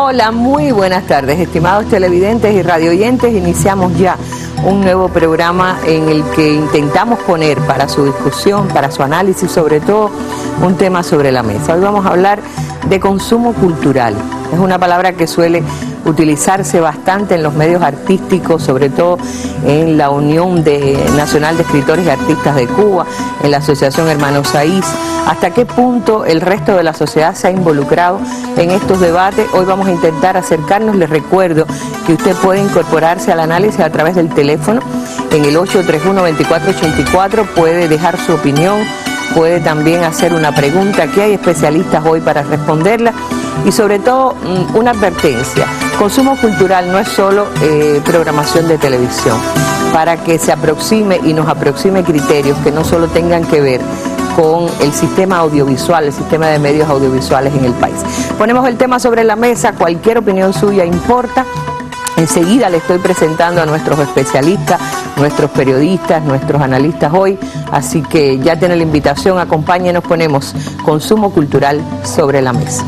Hola, muy buenas tardes, estimados televidentes y radioyentes. Iniciamos ya un nuevo programa en el que intentamos poner para su discusión, para su análisis, sobre todo, un tema sobre la mesa. Hoy vamos a hablar de consumo cultural. Es una palabra que suele utilizarse bastante en los medios artísticos, sobre todo en la Unión Nacional de Escritores y Artistas de Cuba, en la Asociación Hermanos Saiz. ¿Hasta qué punto el resto de la sociedad se ha involucrado en estos debates? Hoy vamos a intentar acercarnos. Les recuerdo que usted puede incorporarse al análisis a través del teléfono en el 831-2484, puede dejar su opinión, puede también hacer una pregunta, que hay especialistas hoy para responderla. Y sobre todo, una advertencia: consumo cultural no es solo programación de televisión, para que se aproxime y nos aproxime criterios que no solo tengan que ver con el sistema audiovisual, el sistema de medios audiovisuales en el país. Ponemos el tema sobre la mesa, cualquier opinión suya importa. Enseguida le estoy presentando a nuestros especialistas, nuestros periodistas, nuestros analistas hoy, así que ya tiene la invitación, acompáñenos, ponemos consumo cultural sobre la mesa.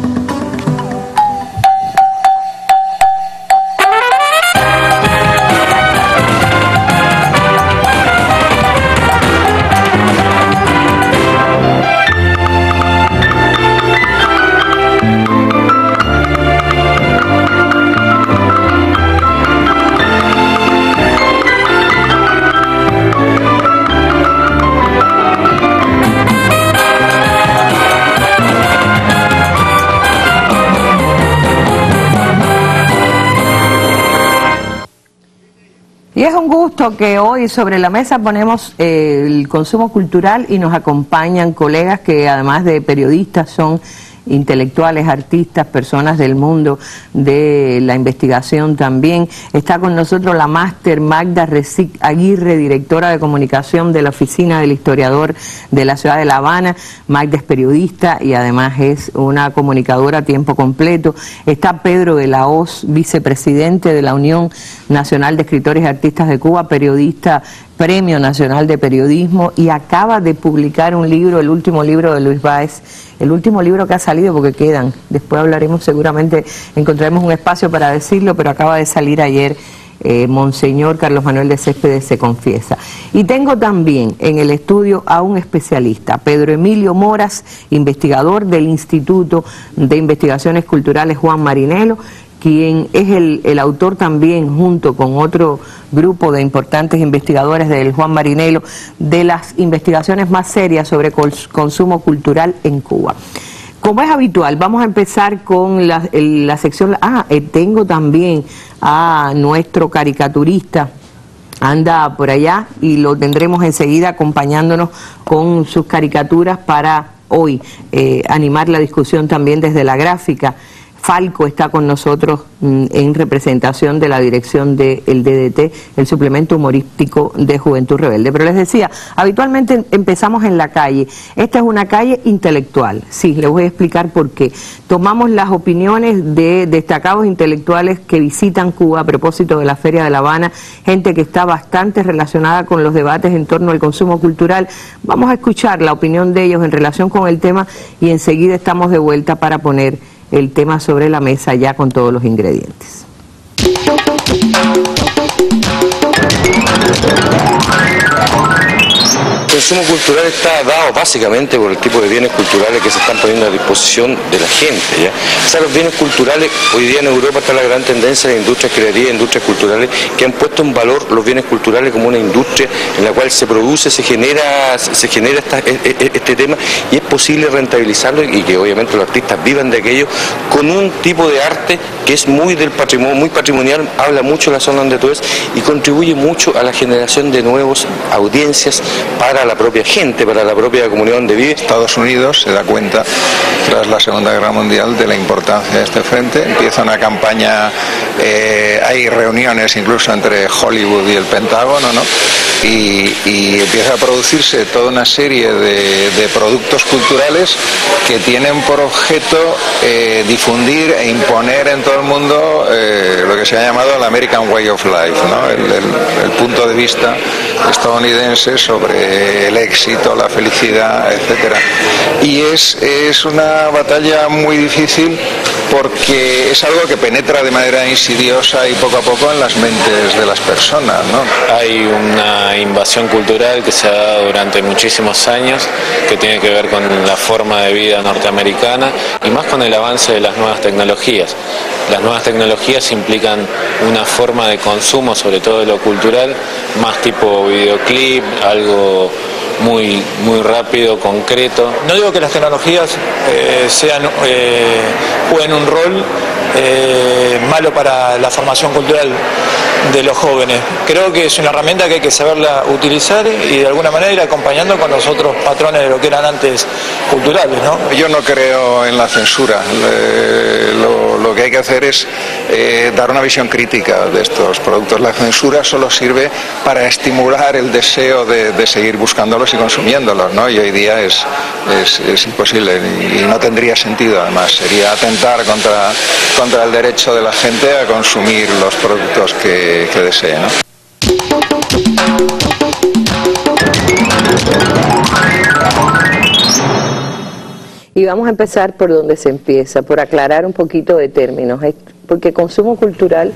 Y es un gusto que hoy sobre la mesa ponemos el consumo cultural y nos acompañan colegas que además de periodistas son intelectuales, artistas, personas del mundo de la investigación también. Está con nosotros la máster Magda Recic Aguirre, directora de comunicación de la Oficina del Historiador de la Ciudad de La Habana. Magda es periodista y además es una comunicadora a tiempo completo. Está Pedro de la Hoz, vicepresidente de la Unión Nacional de Escritores y Artistas de Cuba, periodista, Premio Nacional de Periodismo, y acaba de publicar un libro, el último libro de Luis Báez, el último libro que ha salido, porque quedan, después hablaremos, seguramente encontraremos un espacio para decirlo, pero acaba de salir ayer, Monseñor Carlos Manuel de Céspedes se confiesa. Y tengo también en el estudio a un especialista, Pedro Emilio Moras, investigador del Instituto de Investigaciones Culturales Juan Marinelo, quien es el autor también, junto con otro grupo de importantes investigadores del Juan Marinelo, de las investigaciones más serias sobre consumo cultural en Cuba. Como es habitual, vamos a empezar con la sección. Tengo también a nuestro caricaturista, anda por allá, y lo tendremos enseguida acompañándonos con sus caricaturas para hoy animar la discusión también desde la gráfica. Falco está con nosotros en representación de la dirección del DDT, el suplemento humorístico de Juventud Rebelde. Pero les decía, habitualmente empezamos en la calle. Esta es una calle intelectual. Sí, les voy a explicar por qué. Tomamos las opiniones de destacados intelectuales que visitan Cuba a propósito de la Feria de La Habana, gente que está bastante relacionada con los debates en torno al consumo cultural. Vamos a escuchar la opinión de ellos en relación con el tema y enseguida estamos de vuelta para poner el tema sobre la mesa ya con todos los ingredientes. El consumo cultural está dado básicamente por el tipo de bienes culturales que se están poniendo a disposición de la gente, ¿ya? O sea, los bienes culturales, hoy día en Europa está la gran tendencia de industrias creativas, industrias culturales, que han puesto en valor los bienes culturales como una industria en la cual se produce, se genera este tema, y es posible rentabilizarlo y que obviamente los artistas vivan de aquello con un tipo de arte que es muy del patrimonio, muy patrimonial, habla mucho de la zona donde tú es y contribuye mucho a la generación de nuevas audiencias para la propia gente, para la propia comunidad donde vive. Estados Unidos se da cuenta, tras la Segunda Guerra Mundial, de la importancia de este frente. Empieza una campaña, hay reuniones incluso entre Hollywood y el Pentágono, ¿no?, y empieza a producirse toda una serie de productos culturales que tienen por objeto difundir e imponer en todo el mundo lo que se ha llamado el American Way of Life, ¿no? El punto de vista estadounidense sobre el éxito, la felicidad, etcétera. Y es una batalla muy difícil porque es algo que penetra de manera insidiosa y poco a poco en las mentes de las personas, ¿no? Hay una invasión cultural que se ha dado durante muchísimos años, que tiene que ver con la forma de vida norteamericana y más con el avance de las nuevas tecnologías. Las nuevas tecnologías implican una forma de consumo, sobre todo de lo cultural, más tipo videoclip, algo muy rápido, concreto. No digo que las tecnologías jueguen un rol malo para la formación cultural de los jóvenes. Creo que es una herramienta que hay que saberla utilizar y de alguna manera ir acompañando con los otros patrones de lo que eran antes culturales, ¿no? Yo no creo en la censura. Lo que hay que hacer es dar una visión crítica de estos productos. La censura solo sirve para estimular el deseo de seguir buscándolos y consumiéndolos, ¿no? Y hoy día es imposible y no tendría sentido. Además, sería atentar contra el derecho de la gente a consumir los productos que desee, ¿no? Y vamos a empezar por donde se empieza, por aclarar un poquito de términos, porque consumo cultural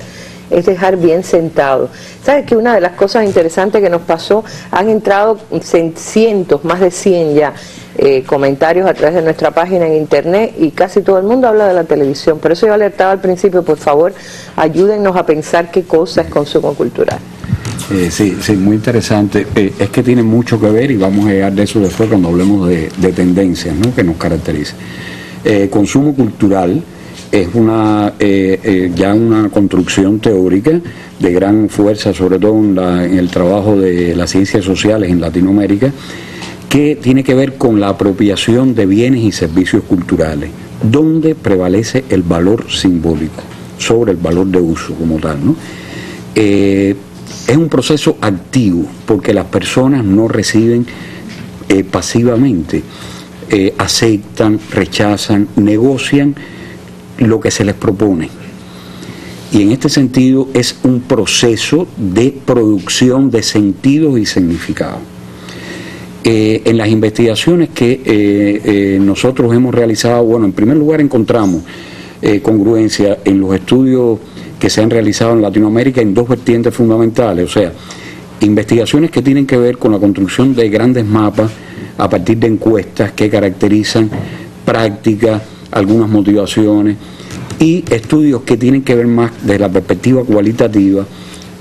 es dejar bien sentado. ¿Sabes que una de las cosas interesantes que nos pasó, han entrado cientos, más de 100 ya, comentarios a través de nuestra página en internet y casi todo el mundo habla de la televisión? Por eso yo alertaba al principio, por favor, ayúdennos a pensar qué cosa es consumo cultural. Sí, muy interesante. Es que tiene mucho que ver y vamos a llegar de eso después cuando hablemos de tendencias, ¿no?, que nos caracterizan. Consumo cultural es ya una construcción teórica de gran fuerza, sobre todo en el trabajo de las ciencias sociales en Latinoamérica, que tiene que ver con la apropiación de bienes y servicios culturales, donde prevalece el valor simbólico sobre el valor de uso como tal, ¿no? Es un proceso activo porque las personas no reciben pasivamente, aceptan, rechazan, negocian lo que se les propone. Y en este sentido es un proceso de producción de sentidos y significados. En las investigaciones que nosotros hemos realizado, bueno, en primer lugar encontramos congruencia en los estudios que se han realizado en Latinoamérica en dos vertientes fundamentales, o sea, investigaciones que tienen que ver con la construcción de grandes mapas a partir de encuestas que caracterizan prácticas, algunas motivaciones, y estudios que tienen que ver más desde la perspectiva cualitativa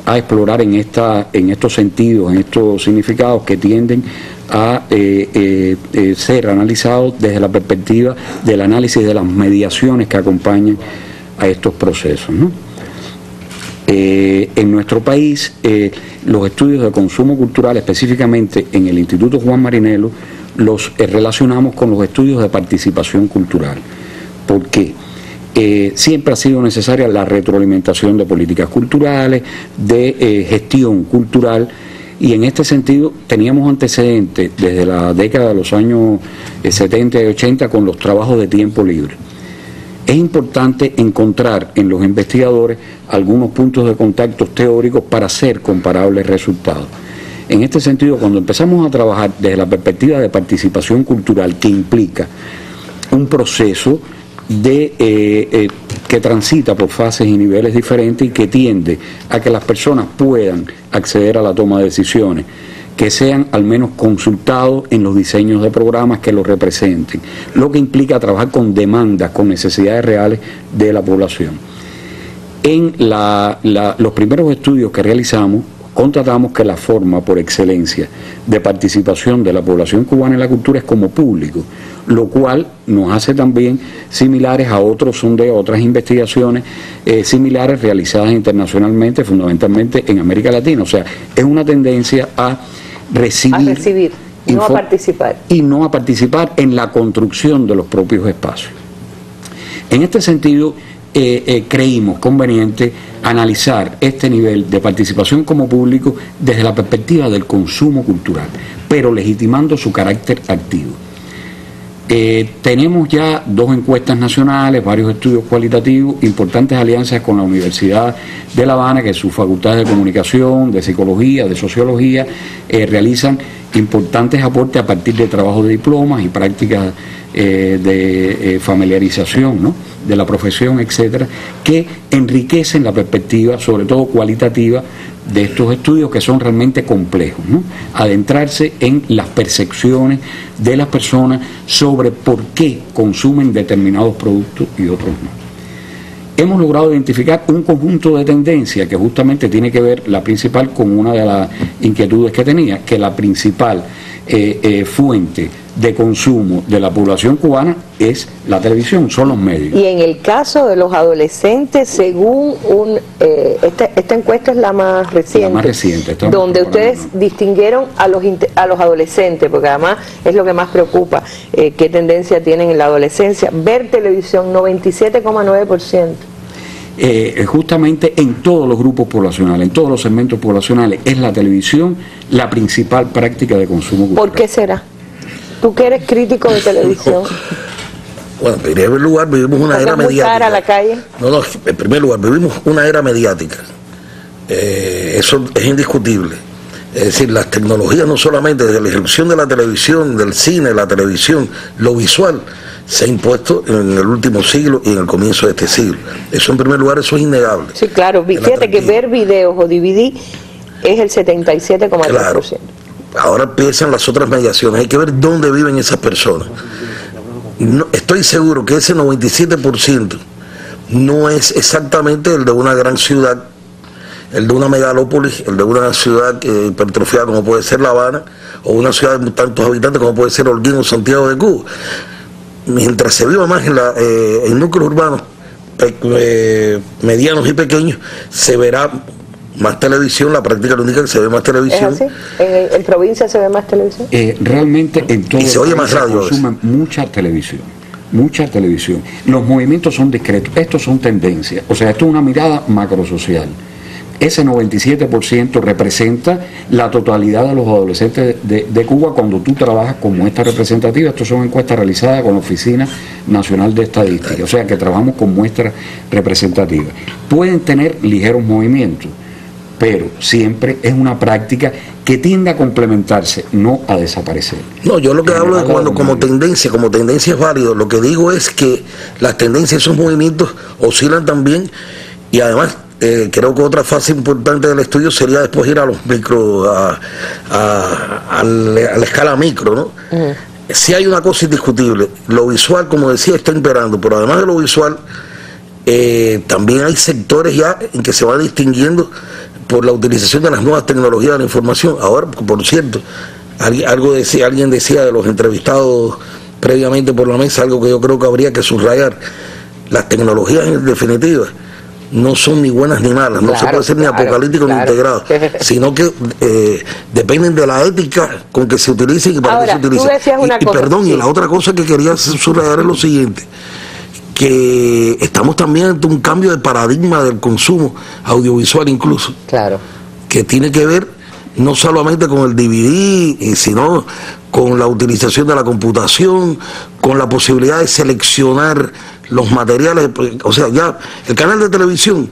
a explorar en estos sentidos, en estos significados que tienden a ser analizados desde la perspectiva del análisis de las mediaciones que acompañan a estos procesos, ¿no? En nuestro país, los estudios de consumo cultural, específicamente en el Instituto Juan Marinelo, los relacionamos con los estudios de participación cultural. ¿Por qué? Siempre ha sido necesaria la retroalimentación de políticas culturales, de gestión cultural, y en este sentido teníamos antecedentes desde la década de los años 70 y 80 con los trabajos de tiempo libre. Es importante encontrar en los investigadores algunos puntos de contacto teóricos para hacer comparables resultados. En este sentido, cuando empezamos a trabajar desde la perspectiva de participación cultural, que implica un proceso que transita por fases y niveles diferentes y que tiende a que las personas puedan acceder a la toma de decisiones, que sean al menos consultados en los diseños de programas que los representen, lo que implica trabajar con demandas, con necesidades reales de la población. En los primeros estudios que realizamos, constatamos que la forma por excelencia de participación de la población cubana en la cultura es como público, lo cual nos hace también similares a otros sondeos, otras investigaciones similares realizadas internacionalmente, fundamentalmente en América Latina. O sea, es una tendencia a recibir, no a participar. Y no a participar en la construcción de los propios espacios. En este sentido, creímos conveniente analizar este nivel de participación como público desde la perspectiva del consumo cultural, pero legitimando su carácter activo. Tenemos ya 2 encuestas nacionales, varios estudios cualitativos, importantes alianzas con la Universidad de La Habana, que sus facultades de comunicación, de psicología, de sociología, realizan importantes aportes a partir de trabajos de diplomas y prácticas de familiarización, ¿no?, de la profesión, etcétera, que enriquecen la perspectiva, sobre todo cualitativa, de estos estudios que son realmente complejos, ¿no? Adentrarse en las percepciones de las personas sobre por qué consumen determinados productos y otros no. Hemos logrado identificar un conjunto de tendencias que justamente tiene que ver, la principal, con una de las inquietudes que tenía, que la principal fuente de consumo de la población cubana es la televisión, son los medios. Y en el caso de los adolescentes, según esta encuesta es la más reciente, donde ustedes distinguieron a los adolescentes, porque además es lo que más preocupa, qué tendencia tienen en la adolescencia, ver televisión, 97,9%. Justamente en todos los grupos poblacionales, en todos los segmentos poblacionales, es la televisión la principal práctica de consumo cultural. ¿Por qué será? Tú que eres crítico de televisión. Bueno, en primer lugar vivimos una era mediática. Cara a la calle? No, en primer lugar vivimos una era mediática. Eso es indiscutible. Es decir, las tecnologías, no solamente desde la irrupción de la televisión, del cine, la televisión, lo visual, se ha impuesto en el último siglo y en el comienzo de este siglo. Eso en primer lugar, eso es innegable. Sí, claro. Fíjate que ver videos o DVD es el 77,3%. Claro. Ahora empiezan las otras mediaciones. Hay que ver dónde viven esas personas. No, estoy seguro que ese 97% no es exactamente el de una gran ciudad, el de una megalópolis, el de una ciudad hipertrofiada como puede ser La Habana, o una ciudad de tantos habitantes como puede ser Holguín o Santiago de Cuba. Mientras se viva más en núcleos urbanos medianos y pequeños, se verá más televisión, la práctica única que se ve más televisión. ¿Es así? ¿En provincia se ve más televisión? Realmente en todo y se oye más radio. Consumen mucha televisión. Mucha televisión. Los movimientos son discretos, estos son tendencias. O sea, esto es una mirada macrosocial. Ese 97% representa la totalidad de los adolescentes de Cuba cuando tú trabajas con muestra representativa. Estas son encuestas realizadas con la Oficina Nacional de Estadística, o sea que trabajamos con muestras representativas. Pueden tener ligeros movimientos, pero siempre es una práctica que tiende a complementarse, no a desaparecer. No, yo lo que hablo de cuando como tendencia es válido, lo que digo es que las tendencias, esos movimientos oscilan también, y además creo que otra fase importante del estudio sería después ir a los micro, a la escala micro, ¿no? Sí hay una cosa indiscutible, lo visual, como decía, está imperando, pero además de lo visual, también hay sectores ya en que se va distinguiendo por la utilización de las nuevas tecnologías de la información. Ahora, por cierto, alguien decía de los entrevistados previamente por la mesa, algo que yo creo que habría que subrayar: las tecnologías en definitiva no son ni buenas ni malas, no se puede ser ni apocalíptico ni integrado, sino que dependen de la ética con que se utilicen y para qué se utilicen. Y la otra cosa que quería subrayar es lo siguiente, que estamos también ante un cambio de paradigma del consumo audiovisual incluso, que tiene que ver no solamente con el DVD, sino con la utilización de la computación, con la posibilidad de seleccionar los materiales. O sea, ya el canal de televisión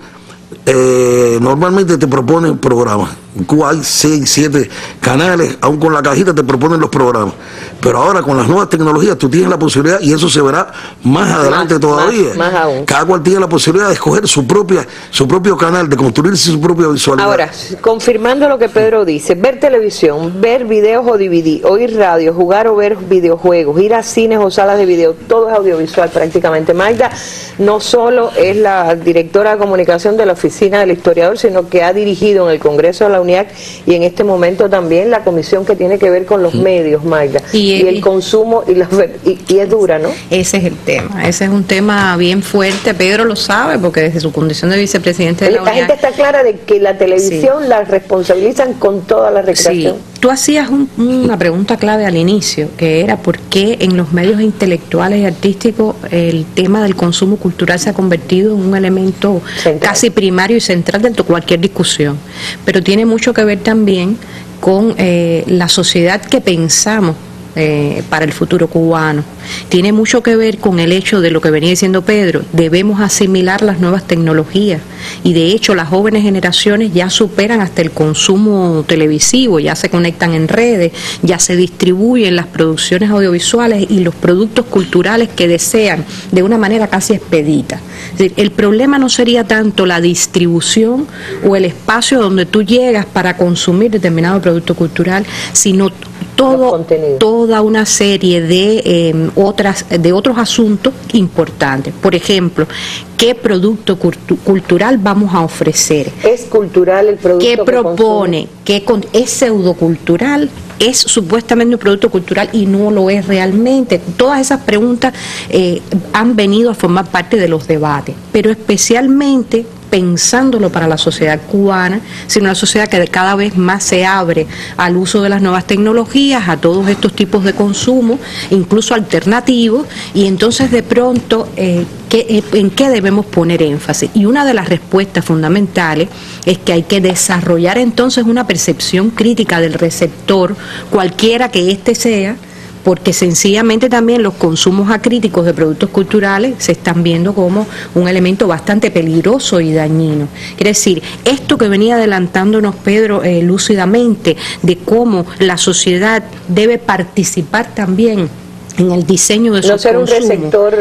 normalmente te propone programas. En Cuba hay 6, 7 canales, aún con la cajita te proponen los programas. Pero ahora con las nuevas tecnologías tú tienes la posibilidad, y eso se verá más adelante todavía. Más aún. Cada cual tiene la posibilidad de escoger su propio canal, de construirse su propia visualidad. Ahora, confirmando lo que Pedro dice, ver televisión, ver videos o DVD, oír radio, jugar o ver videojuegos, ir a cines o salas de video, todo es audiovisual prácticamente. Magda no solo es la directora de comunicación de la Oficina del Historiador, sino que ha dirigido en el Congreso de la UNIAC y en este momento también la comisión que tiene que ver con los medios, Magda. Y y el consumo y es dura, ¿no? Ese es el tema, ese es un tema bien fuerte. Pedro lo sabe porque desde su condición de vicepresidente de la UNIAC, gente está clara de que la televisión la responsabilizan con toda la recreación. Sí. Tú hacías una pregunta clave al inicio, que era por qué en los medios intelectuales y artísticos el tema del consumo cultural se ha convertido en un elemento casi primario y central de cualquier discusión. Pero tiene mucho que ver también con la sociedad que pensamos para el futuro cubano. Tiene mucho que ver con el hecho de lo que venía diciendo Pedro, debemos asimilar las nuevas tecnologías y de hecho las jóvenes generaciones ya superan hasta el consumo televisivo, ya se conectan en redes, ya se distribuyen las producciones audiovisuales y los productos culturales que desean de una manera casi expedita. Es decir, el problema no sería tanto la distribución o el espacio donde tú llegas para consumir determinado producto cultural, sino toda una serie de otros asuntos importantes. Por ejemplo, ¿qué producto cultural vamos a ofrecer? ¿Es cultural el producto? ¿Qué propone? ¿Es pseudocultural? ¿Es supuestamente un producto cultural y no lo es realmente? Todas esas preguntas han venido a formar parte de los debates, pero especialmente pensándolo para la sociedad cubana, sino una sociedad que cada vez más se abre al uso de las nuevas tecnologías, a todos estos tipos de consumo, incluso alternativos, y entonces de pronto, ¿en qué debemos poner énfasis? Y una de las respuestas fundamentales es que hay que desarrollar entonces una percepción crítica del receptor, cualquiera que éste sea, porque sencillamente también los consumos acríticos de productos culturales se están viendo como un elemento bastante peligroso y dañino. Quiere decir, esto que venía adelantándonos Pedro lúcidamente, de cómo la sociedad debe participar también en el diseño de su ser consumo, un receptor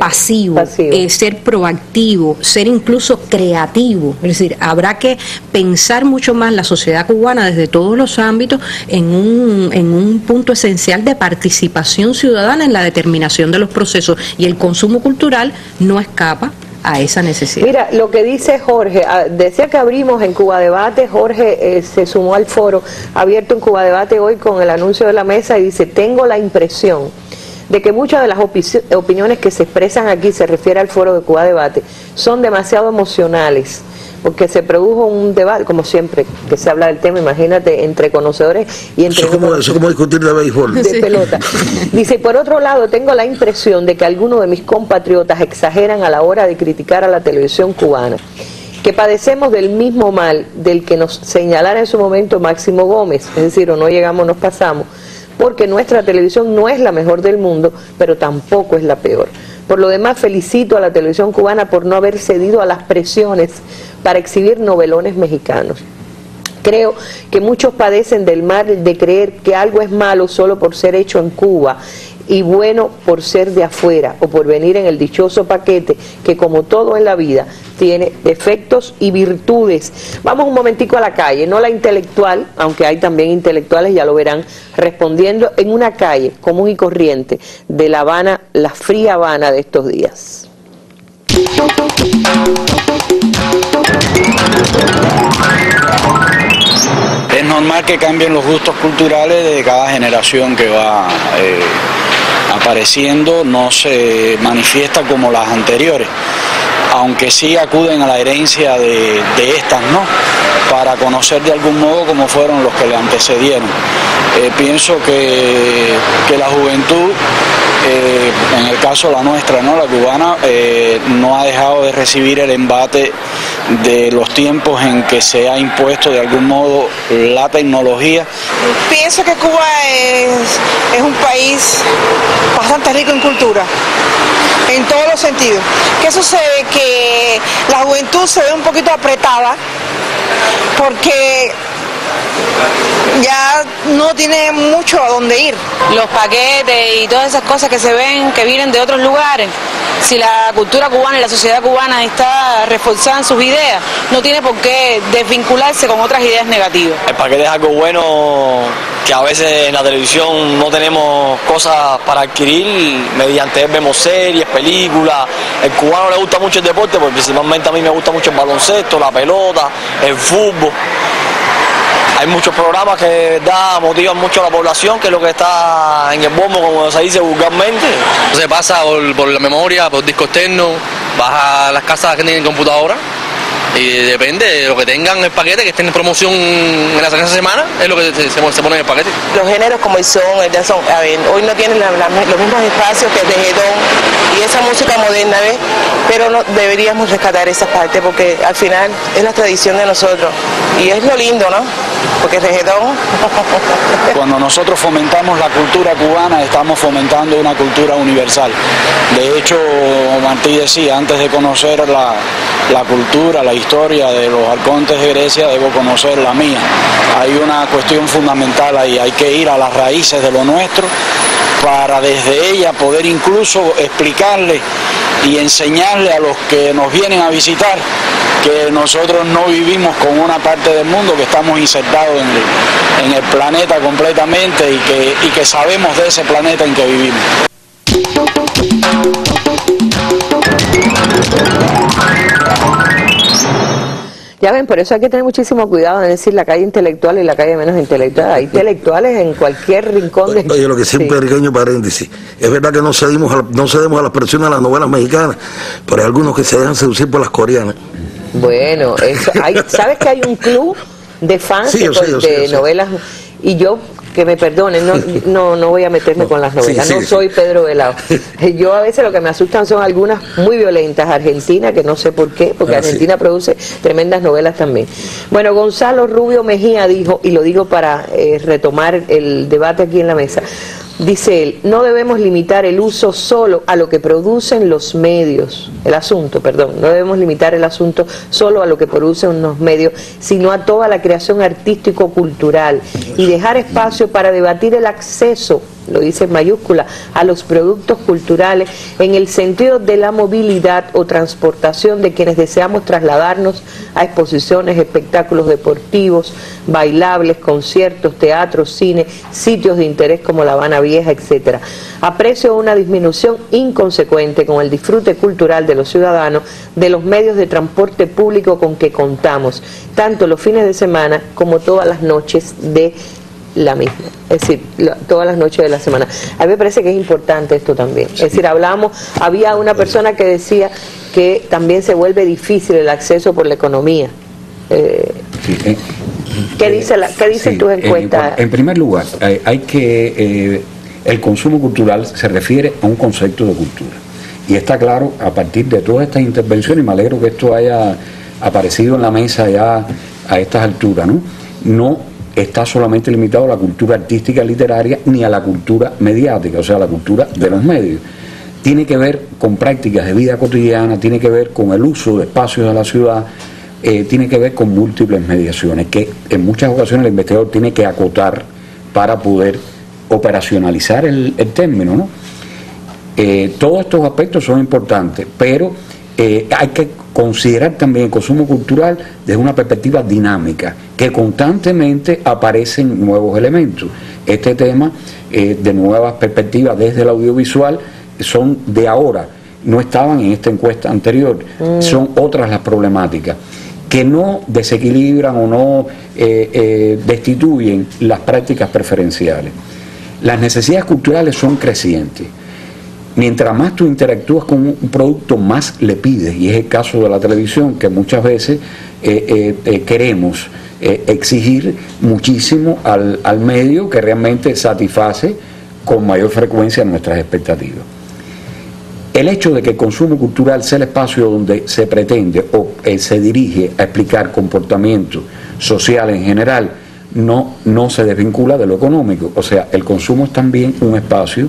pasivo. Ser proactivo, ser incluso creativo. Es decir, habrá que pensar mucho más la sociedad cubana desde todos los ámbitos en un punto esencial de participación ciudadana en la determinación de los procesos, y el consumo cultural no escapa a esa necesidad. Mira, lo que dice Jorge, decía que abrimos en Cuba Debate, Jorge se sumó al foro abierto en Cuba Debate hoy con el anuncio de la mesa y dice, tengo la impresión de que muchas de las opiniones que se expresan aquí, se refiere al foro de Cuba Debate, son demasiado emocionales, porque se produjo un debate, como siempre que se habla del tema, imagínate, entre conocedores y entre... Eso como discutir de béisbol. De pelota. Dice, por otro lado, tengo la impresión de que algunos de mis compatriotas exageran a la hora de criticar a la televisión cubana, que padecemos del mismo mal del que nos señalara en su momento Máximo Gómez, es decir, o no llegamos, nos pasamos, porque nuestra televisión no es la mejor del mundo, pero tampoco es la peor. Por lo demás, felicito a la televisión cubana por no haber cedido a las presiones para exhibir novelones mexicanos. Creo que muchos padecen del mal de creer que algo es malo solo por ser hecho en Cuba y bueno por ser de afuera o por venir en el dichoso paquete que, como todo en la vida, tiene defectos y virtudes. Vamos un momentico a la calle, no la intelectual, aunque hay también intelectuales, ya lo verán, respondiendo en una calle común y corriente de La Habana, la fría Habana de estos días. Es normal que cambien los gustos culturales de cada generación que va apareciendo, no se manifiesta como las anteriores, aunque sí acuden a la herencia de estas, ¿no? Para conocer de algún modo cómo fueron los que le antecedieron. Pienso que la juventud, en el caso la nuestra, ¿no? La cubana, no ha dejado de recibir el embate de los tiempos en que se ha impuesto de algún modo la tecnología. Pienso que Cuba es un país bastante rico en cultura, en todos los sentidos. ¿Qué sucede? Que la juventud se ve un poquito apretada porque ya no tiene mucho a dónde ir. Los paquetes y todas esas cosas que se ven, que vienen de otros lugares, si la cultura cubana y la sociedad cubana está reforzada en sus ideas, no tiene por qué desvincularse con otras ideas negativas. El paquete es algo bueno, que a veces en la televisión no tenemos cosas para adquirir, mediante él vemos series, películas. El cubano le gusta mucho el deporte, porque principalmente a mí me gusta mucho el baloncesto, la pelota, el fútbol. Hay muchos programas que de verdad motivan mucho a la población, que es lo que está en el bombo, como se dice vulgarmente. Se pasa por la memoria, por disco externo, vas a las casas que tienen computadora y depende de lo que tengan el paquete, que esté en promoción en esa semana, es lo que se pone en el paquete. Los géneros como el son, el danzón, a ver, hoy no tienen los mismos espacios que el reggaetón y esa música moderna, ¿ves? Pero no, deberíamos rescatar esa parte porque al final es la tradición de nosotros y es lo lindo, ¿no? Porque el reggaetón... Cuando nosotros fomentamos la cultura cubana, estamos fomentando una cultura universal. De hecho, Martí decía, antes de conocer la cultura, la historia de los arcontes de Grecia, debo conocer la mía. Hay una cuestión fundamental ahí, hay que ir a las raíces de lo nuestro para desde ella poder incluso explicarle y enseñarle a los que nos vienen a visitar que nosotros no vivimos con una parte del mundo, que estamos insertados en el planeta completamente y que sabemos de ese planeta en que vivimos. Ya ven, por eso hay que tener muchísimo cuidado en decir la calle intelectual y la calle menos intelectual. Hay intelectuales en cualquier rincón de... Oye, lo que sí, un pequeño paréntesis. Es verdad que no cedemos a las presiones de las novelas mexicanas, pero hay algunos que se dejan seducir por las coreanas. Bueno, eso, ¿sabes que hay un club de fans de novelas? Y yo, que me perdonen, no voy a meterme con las novelas, no soy Pedro Velao. Yo a veces lo que me asustan son algunas muy violentas, Argentina, que no sé por qué, porque Argentina produce tremendas novelas también. Bueno, Gonzalo Rubio Mejía dijo, y lo digo para retomar el debate aquí en la mesa, dice él, no debemos limitar el uso solo a lo que producen los medios, no debemos limitar el asunto solo a lo que producen los medios, sino a toda la creación artístico-cultural y dejar espacio para debatir el acceso, lo dice en mayúscula, a los productos culturales en el sentido de la movilidad o transportación de quienes deseamos trasladarnos a exposiciones, espectáculos deportivos, bailables, conciertos, teatros, cine, sitios de interés como La Habana Vieja, etcétera. Aprecio una disminución inconsecuente con el disfrute cultural de los ciudadanos de los medios de transporte público con que contamos, tanto los fines de semana como todas las noches de la misma, es decir, todas las noches de la semana. A mí me parece que es importante esto también. Es decir, había una persona que decía que también se vuelve difícil el acceso por la economía. ¿Qué dicen tus encuestas? En primer lugar, hay que el consumo cultural se refiere a un concepto de cultura. Y está claro, a partir de todas estas intervenciones, y me alegro que esto haya aparecido en la mesa ya a estas alturas, no está solamente limitado a la cultura artística literaria ni a la cultura mediática, o sea, a la cultura de los medios. Tiene que ver con prácticas de vida cotidiana, tiene que ver con el uso de espacios de la ciudad, tiene que ver con múltiples mediaciones, que en muchas ocasiones el investigador tiene que acotar para poder operacionalizar el término, todos estos aspectos son importantes, pero hay que considerar también el consumo cultural desde una perspectiva dinámica, que constantemente aparecen nuevos elementos. Este tema de nuevas perspectivas desde el audiovisual son de ahora, no estaban en esta encuesta anterior, son otras las problemáticas, que no desequilibran o no destituyen las prácticas preferenciales. Las necesidades culturales son crecientes. Mientras más tú interactúas con un producto, más le pides, y es el caso de la televisión, que muchas veces queremos exigir muchísimo al medio que realmente satisface con mayor frecuencia nuestras expectativas. El hecho de que el consumo cultural sea el espacio donde se pretende o se dirige a explicar comportamientos sociales en general, no se desvincula de lo económico. O sea, el consumo es también un espacio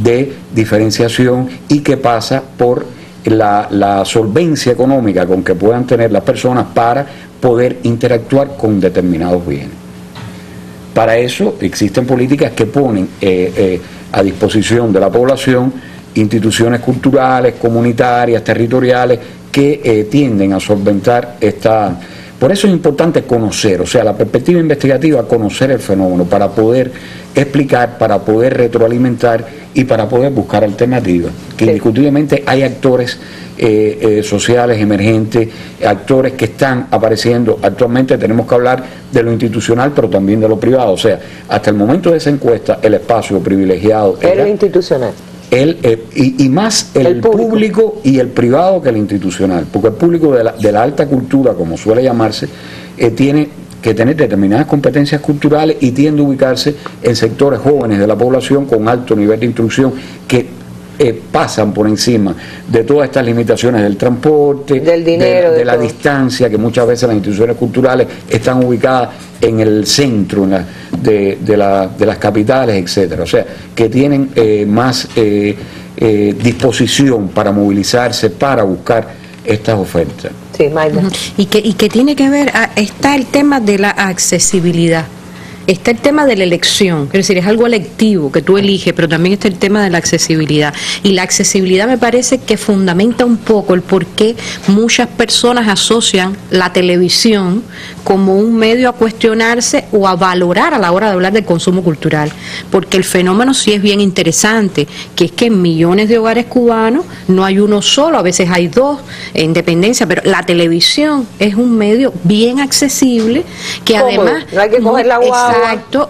de diferenciación y que pasa por la solvencia económica con que puedan tener las personas para poder interactuar con determinados bienes. Para eso existen políticas que ponen a disposición de la población instituciones culturales, comunitarias, territoriales, que tienden a solventar esta... Por eso es importante conocer, o sea, la perspectiva investigativa, conocer el fenómeno para poder explicar, para poder retroalimentar y para poder buscar alternativas, que indiscutiblemente hay actores sociales emergentes, actores que están apareciendo. Actualmente tenemos que hablar de lo institucional, pero también de lo privado. O sea, hasta el momento de esa encuesta, el espacio privilegiado era lo institucional. Y más el público y el privado que el institucional, porque el público de la alta cultura, como suele llamarse, tiene que tener determinadas competencias culturales y tiende a ubicarse en sectores jóvenes de la población con alto nivel de instrucción que pasan por encima de todas estas limitaciones del transporte, del dinero, de la distancia, que muchas veces las instituciones culturales están ubicadas en el centro de las capitales, etcétera. O sea, que tienen más disposición para movilizarse, para buscar estas ofertas. Sí, Mayra. Y que tiene que ver, está el tema de la accesibilidad. Está el tema de la elección, es decir, es algo electivo que tú eliges, pero también está el tema de la accesibilidad. Y la accesibilidad me parece que fundamenta un poco el por qué muchas personas asocian la televisión como un medio a cuestionarse o a valorar a la hora de hablar del consumo cultural. Porque el fenómeno sí es bien interesante, que es que en millones de hogares cubanos no hay uno solo, a veces hay dos en dependencia, pero la televisión es un medio bien accesible que además... No hay que coger la guagua.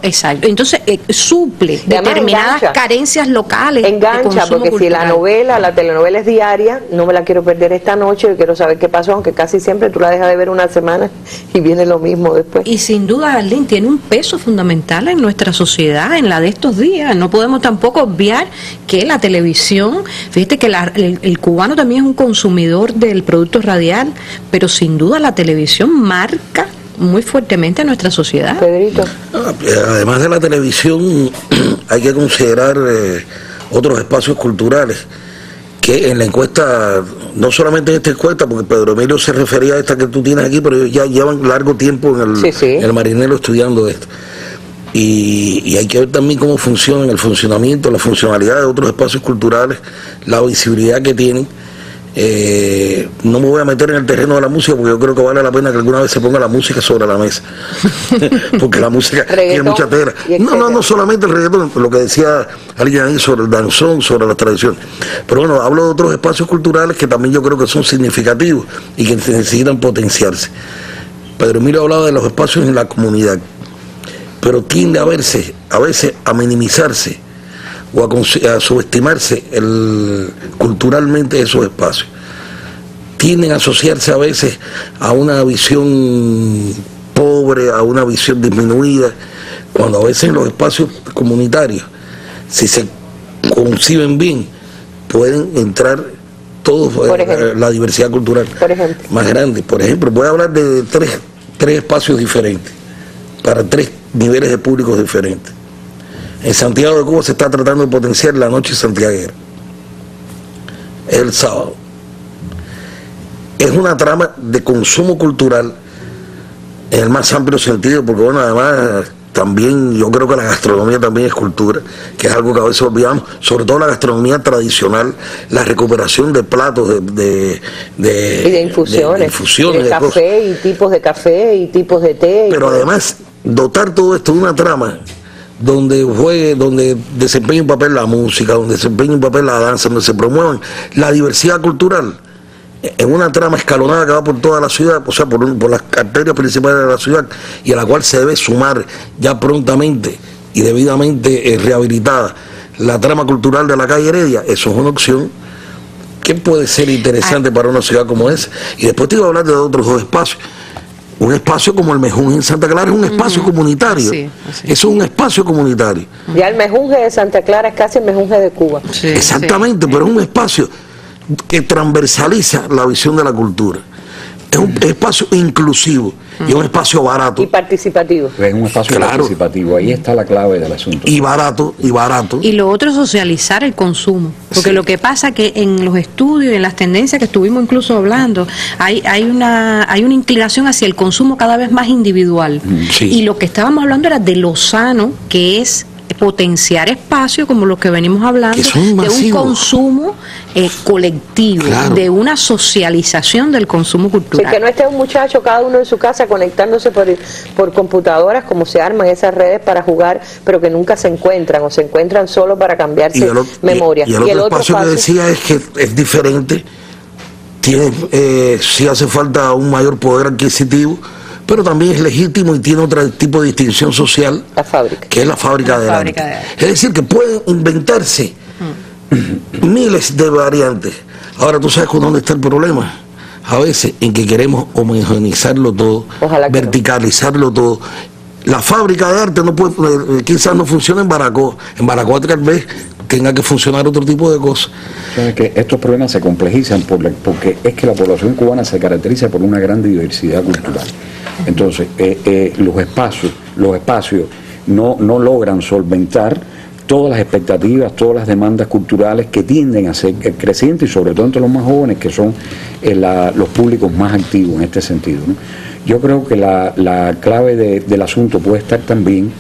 Exacto. Entonces suple determinadas carencias locales. Engancha, porque cultural. Si la telenovela es diaria, no me la quiero perder esta noche, quiero saber qué pasó, aunque casi siempre tú la dejas de ver una semana y viene lo mismo después. Y sin duda, Arlene, tiene un peso fundamental en nuestra sociedad, en la de estos días. No podemos tampoco obviar que la televisión, fíjate que el cubano también es un consumidor del producto radial, pero sin duda la televisión marca muy fuertemente a nuestra sociedad. Pedrito. Además de la televisión, hay que considerar otros espacios culturales que en la encuesta, no solamente en esta encuesta, porque Pedro Emilio se refería a esta que tú tienes aquí, pero ellos ya llevan largo tiempo en el Marinero estudiando esto. Y hay que ver también cómo funcionan el funcionamiento, la funcionalidad de otros espacios culturales, la visibilidad que tienen. No me voy a meter en el terreno de la música porque yo creo que vale la pena que alguna vez se ponga la música sobre la mesa porque la música tiene mucha tela. No solamente el reggaetón, lo que decía alguien ahí sobre el danzón, sobre las tradiciones, pero bueno, hablo de otros espacios culturales que también yo creo que son significativos y que necesitan potenciarse. Pedro Emilio hablaba de los espacios en la comunidad, pero tiende a veces a minimizarse o a subestimarse culturalmente esos espacios. Tienden a asociarse a veces a una visión pobre, a una visión disminuida, cuando a veces en los espacios comunitarios, si se conciben bien, pueden entrar todos, la diversidad cultural más grande. Por ejemplo, voy a hablar de tres espacios diferentes, para tres niveles de públicos diferentes. En Santiago de Cuba se está tratando de potenciar la noche santiaguera. El sábado. Es una trama de consumo cultural en el más amplio sentido, porque bueno, además también yo creo que la gastronomía también es cultura, que es algo que a veces olvidamos, sobre todo la gastronomía tradicional, la recuperación de platos y de infusiones, de café, y tipos de café y tipos de té. Pero además dotar todo esto de una trama donde desempeña un papel la música, donde desempeña un papel la danza, donde se promuevan la diversidad cultural, en una trama escalonada que va por toda la ciudad, o sea, por las arterias principales de la ciudad, y a la cual se debe sumar ya prontamente y debidamente rehabilitada la trama cultural de la calle Heredia. Eso es una opción que puede ser interesante para una ciudad como esa. Y después te iba a hablar de otros dos espacios. Un espacio como el Mejunje en Santa Clara es un espacio comunitario. Es un espacio comunitario. Ya el Mejunje de Santa Clara es casi el Mejunje de Cuba. Exactamente, pero es un espacio que transversaliza la visión de la cultura. Es un espacio inclusivo y un espacio barato. Y participativo. Es un espacio participativo, ahí está la clave del asunto. Y barato. Y lo otro es socializar el consumo. Porque lo que pasa que en los estudios, en las tendencias que estuvimos incluso hablando, hay una inclinación hacia el consumo cada vez más individual. Y lo que estábamos hablando era de lo sano, que es potenciar espacios como los que venimos hablando, de un consumo colectivo, claro, de una socialización del consumo cultural. Sí, que no esté un muchacho cada uno en su casa conectándose por computadoras, como se arman esas redes para jugar, pero que nunca se encuentran o se encuentran solo para cambiarse memoria. Y el otro espacio que decía es que es diferente, tiene, sí hace falta un mayor poder adquisitivo, pero también es legítimo y tiene otro tipo de distinción social, la fábrica, que es la fábrica de arte. Es decir, que pueden inventarse miles de variantes. Ahora tú sabes con dónde está el problema, a veces en que queremos homogeneizarlo todo, verticalizarlo todo. La fábrica de arte no puede, quizás no funciona en Baracoa. En Baracoa tal vez tenga que funcionar otro tipo de cosas. ¿Sabes que estos problemas se complejizan porque es que la población cubana se caracteriza por una gran diversidad cultural? Entonces, los espacios no logran solventar todas las expectativas, todas las demandas culturales que tienden a ser crecientes, y sobre todo entre los más jóvenes, que son los públicos más activos en este sentido, ¿no? Yo creo que la clave del asunto puede estar también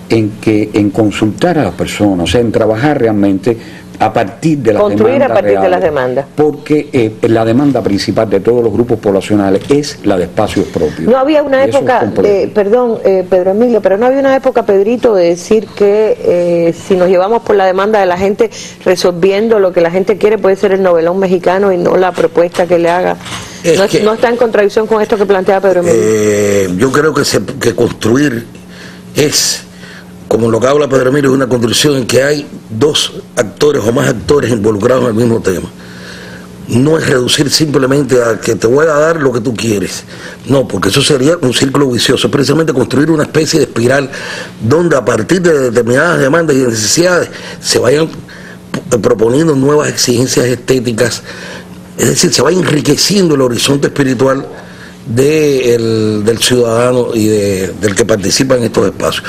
en consultar a las personas, o sea, en trabajar realmente a partir de las construir demandas a partir reales, de las demandas, porque la demanda principal de todos los grupos poblacionales es la de espacios propios. No había una época, Pedro Emilio, pero no había una época, Pedrito, de decir que si nos llevamos por la demanda de la gente, resolviendo lo que la gente quiere, puede ser el novelón mexicano y no la propuesta que le haga. No está en contradicción con esto que plantea Pedro Emilio. Yo creo que construir es, como lo que habla Pedro Emilio, es una construcción en que hay dos actores o más actores involucrados en el mismo tema. No es reducir simplemente a que te voy a dar lo que tú quieres. No, porque eso sería un círculo vicioso. Es precisamente construir una especie de espiral donde a partir de determinadas demandas y necesidades se vayan proponiendo nuevas exigencias estéticas. Es decir, se va enriqueciendo el horizonte espiritual del ciudadano y del que participa en estos espacios.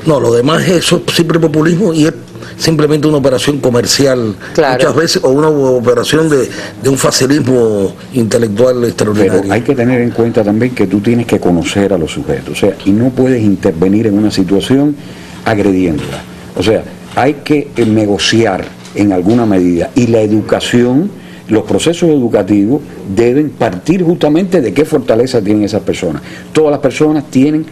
No, lo demás es siempre populismo y es simplemente una operación comercial, muchas veces, o una operación de un facilismo intelectual extraordinario. Pero hay que tener en cuenta también que tú tienes que conocer a los sujetos, o sea, y no puedes intervenir en una situación agrediéndola. O sea, hay que negociar en alguna medida, y la educación, los procesos educativos deben partir justamente de qué fortaleza tienen esas personas. Todas las personas tienen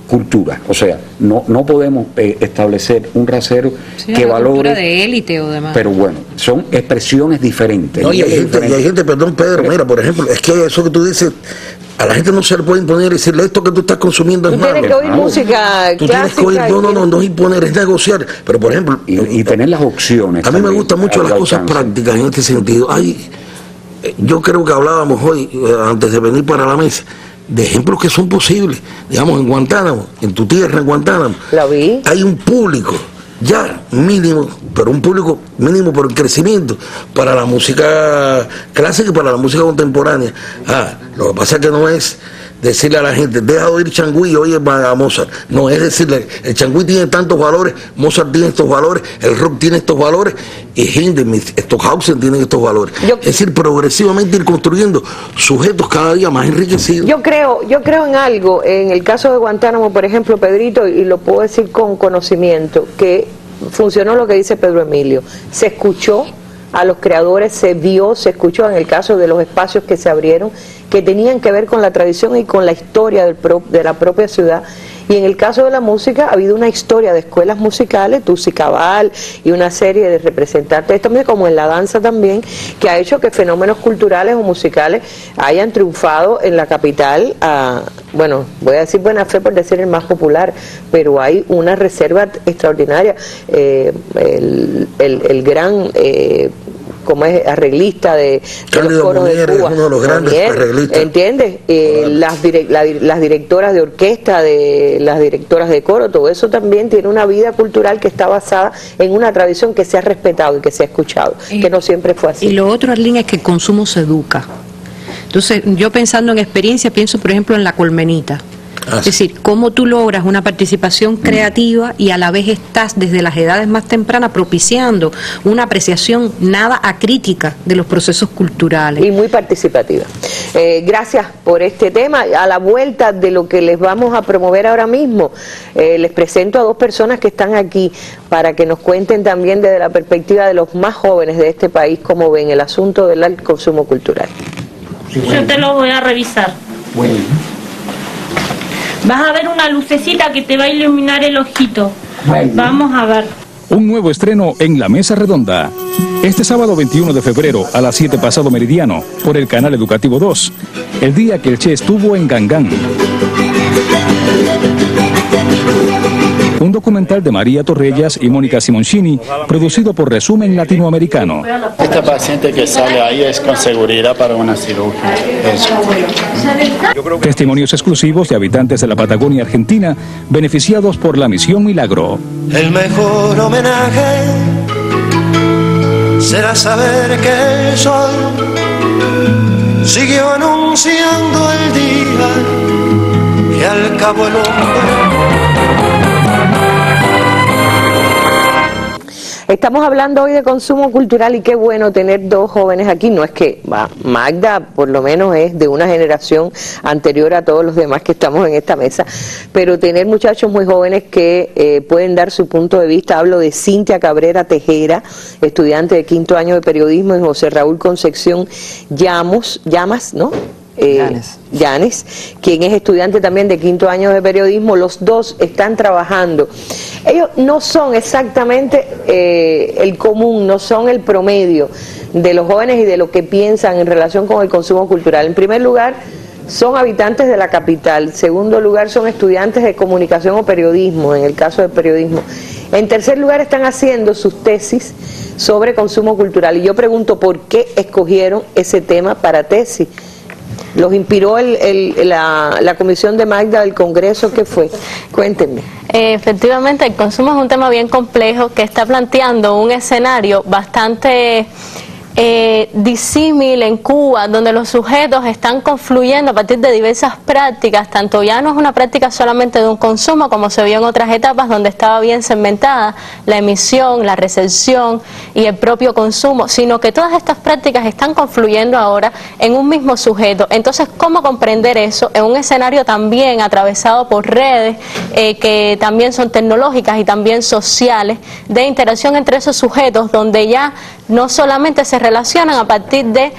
cultura, o sea, no podemos establecer un rasero que valore cultura de élite o demás. Pero bueno, son expresiones diferentes. No, y hay gente, perdón Pedro, mira, por ejemplo, es que eso que tú dices, a la gente no se le puede imponer y decirle esto que tú estás consumiendo es malo. Tú tienes que oír música tú tienes que oír, no es imponer, es negociar. Pero por ejemplo, y tener las opciones. A mí me gustan mucho las cosas prácticas en este sentido. Yo creo que hablábamos hoy, antes de venir para la mesa, de ejemplos que son posibles. Digamos, en Guantánamo, en tu tierra, en Guantánamo, hay un público ya mínimo, pero un público mínimo por el crecimiento para la música clásica y para la música contemporánea. Lo que pasa es que no es decirle a la gente, deja de oír Changüí y oye a Mozart. No, es decirle, el Changüí tiene tantos valores, Mozart tiene estos valores, el rock tiene estos valores, y Hindemith, Stockhausen tienen estos valores. Es decir, progresivamente ir construyendo sujetos cada día más enriquecidos. Yo creo en algo, en el caso de Guantánamo, por ejemplo, Pedrito, y lo puedo decir con conocimiento, que funcionó lo que dice Pedro Emilio. Se escuchó a los creadores, se escuchó en el caso de los espacios que se abrieron, que tenían que ver con la tradición y con la historia de la propia ciudad. Y en el caso de la música ha habido una historia de escuelas musicales, Tusi Cabal y una serie de representantes, también como en la danza también, que ha hecho que fenómenos culturales o musicales hayan triunfado en la capital. Bueno, voy a decir buena fe por decir el más popular, pero hay una reserva extraordinaria. El gran como es arreglista de los coros de Cuba, uno de los grandes arreglistas, ¿entiendes? Las directoras de orquesta, las directoras de coro, todo eso también tiene una vida cultural que está basada en una tradición que se ha respetado y que se ha escuchado, que no siempre fue así. Y lo otro, Arlene, es que el consumo se educa. Entonces, yo pensando en experiencia, pienso por ejemplo en La Colmenita. Es decir, cómo tú logras una participación creativa y a la vez estás desde las edades más tempranas propiciando una apreciación nada acrítica de los procesos culturales. Y muy participativa. Gracias por este tema. A la vuelta de lo que les vamos a promover ahora mismo, les presento a dos personas que están aquí para que nos cuenten también desde la perspectiva de los más jóvenes de este país cómo ven el asunto del consumo cultural. Yo te lo voy a revisar. Bueno. Vas a ver una lucecita que te va a iluminar el ojito. Vamos a ver. Un nuevo estreno en La Mesa Redonda. Este sábado 21 de febrero a las 7 pasado meridiano por el canal Educativo 2. El día que el Che estuvo en Gangán. Un documental de María Torrellas y Mónica Simoncini, producido por Resumen Latinoamericano. Esta paciente que sale ahí es con seguridad para una cirugía. Testimonios exclusivos de habitantes de la Patagonia Argentina, beneficiados por la Misión Milagro. El mejor homenaje será saber que el sol siguió anunciando el día y al cabo el hombre. Estamos hablando hoy de consumo cultural y qué bueno tener dos jóvenes aquí. No es que Magda por lo menos es de una generación anterior a todos los demás que estamos en esta mesa, pero tener muchachos muy jóvenes que pueden dar su punto de vista. Hablo de Cintia Cabrera Tejera, estudiante de 5º año de periodismo, y José Raúl Concepción Llamas, ¿no? Llanes, quien es estudiante también de 5º año de periodismo. Los dos están trabajando. Ellos no son exactamente el común, no son el promedio de los jóvenes y de lo que piensan en relación con el consumo cultural. En primer lugar, son habitantes de la capital. En segundo lugar, son estudiantes de comunicación o periodismo, en el caso del periodismo. En tercer lugar, están haciendo sus tesis sobre consumo cultural. Y yo pregunto, ¿por qué escogieron ese tema para tesis? ¿Los inspiró la comisión de Magda del Congreso? ¿Qué fue? Cuéntenme. Efectivamente, el consumo es un tema bien complejo que está planteando un escenario bastante disímil en Cuba, donde los sujetos están confluyendo a partir de diversas prácticas. Tanto ya no es una práctica solamente de un consumo, como se vio en otras etapas donde estaba bien segmentada la emisión, la recepción y el propio consumo, sino que todas estas prácticas están confluyendo ahora en un mismo sujeto. Entonces, ¿cómo comprender eso en un escenario también atravesado por redes que también son tecnológicas y también sociales, de interacción entre esos sujetos, donde ya no solamente se relacionan a partir de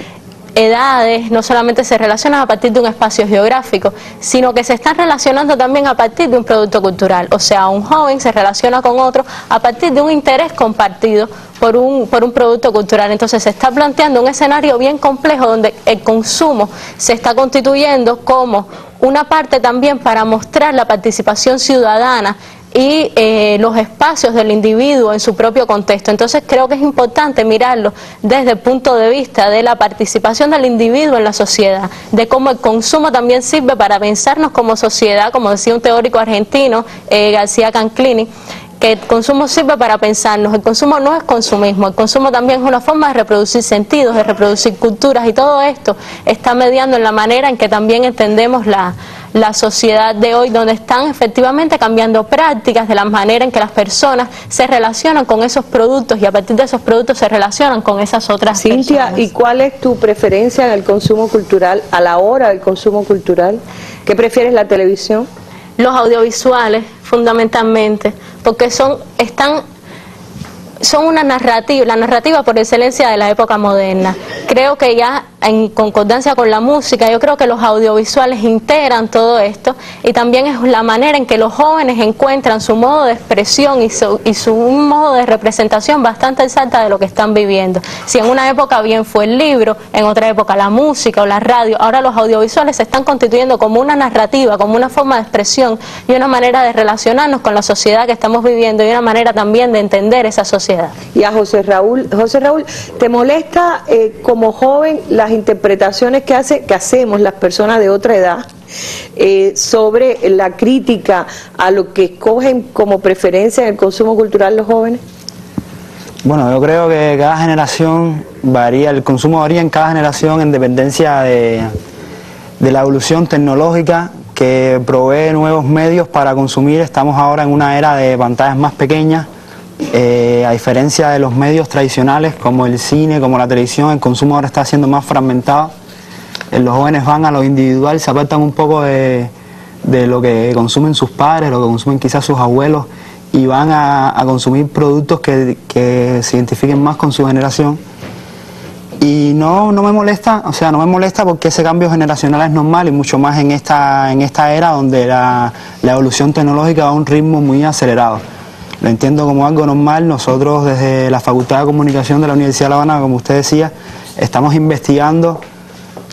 edades, no solamente se relacionan a partir de un espacio geográfico, sino que se están relacionando también a partir de un producto cultural? O sea, un joven se relaciona con otro a partir de un interés compartido por un producto cultural. Entonces se está planteando un escenario bien complejo donde el consumo se está constituyendo como una parte también para mostrar la participación ciudadana y los espacios del individuo en su propio contexto. Entonces creo que es importante mirarlo desde el punto de vista de la participación del individuo en la sociedad, de cómo el consumo también sirve para pensarnos como sociedad, como decía un teórico argentino, García Canclini, que el consumo sirve para pensarnos. El consumo no es consumismo, el consumo también es una forma de reproducir sentidos, de reproducir culturas, y todo esto está mediando en la manera en que también entendemos la sociedad de hoy, donde están efectivamente cambiando prácticas de la manera en que las personas se relacionan con esos productos y a partir de esos productos se relacionan con esas otras Cintia, personas. ¿y cuál es tu preferencia en el consumo cultural, a la hora del consumo cultural? ¿Qué prefieres, la televisión? Los audiovisuales, fundamentalmente, porque son una narrativa, la narrativa por excelencia de la época moderna. Creo que ya en concordancia con la música, yo creo que los audiovisuales integran todo esto, y también es la manera en que los jóvenes encuentran su modo de expresión y su modo de representación bastante exacta de lo que están viviendo. Si en una época bien fue el libro, en otra época la música o la radio, ahora los audiovisuales se están constituyendo como una narrativa, como una forma de expresión y una manera de relacionarnos con la sociedad que estamos viviendo y una manera también de entender esa sociedad. Y a José Raúl, ¿te molesta como joven las interpretaciones que hacemos las personas de otra edad sobre la crítica a lo que escogen como preferencia en el consumo cultural los jóvenes? Bueno, yo creo que cada generación varía, el consumo varía en cada generación en dependencia de la evolución tecnológica que provee nuevos medios para consumir. Estamos ahora en una era de pantallas más pequeñas, a diferencia de los medios tradicionales como el cine, como la televisión. El consumo ahora está siendo más fragmentado. Los jóvenes van a lo individual, se apartan un poco de lo que consumen sus padres, lo que consumen quizás sus abuelos, y van a consumir productos que se identifiquen más con su generación. Y no me molesta, no me molesta porque ese cambio generacional es normal, y mucho más en esta era donde la evolución tecnológica va a un ritmo muy acelerado. Lo entiendo como algo normal. Nosotros desde la Facultad de Comunicación de la Universidad de La Habana, como usted decía, estamos investigando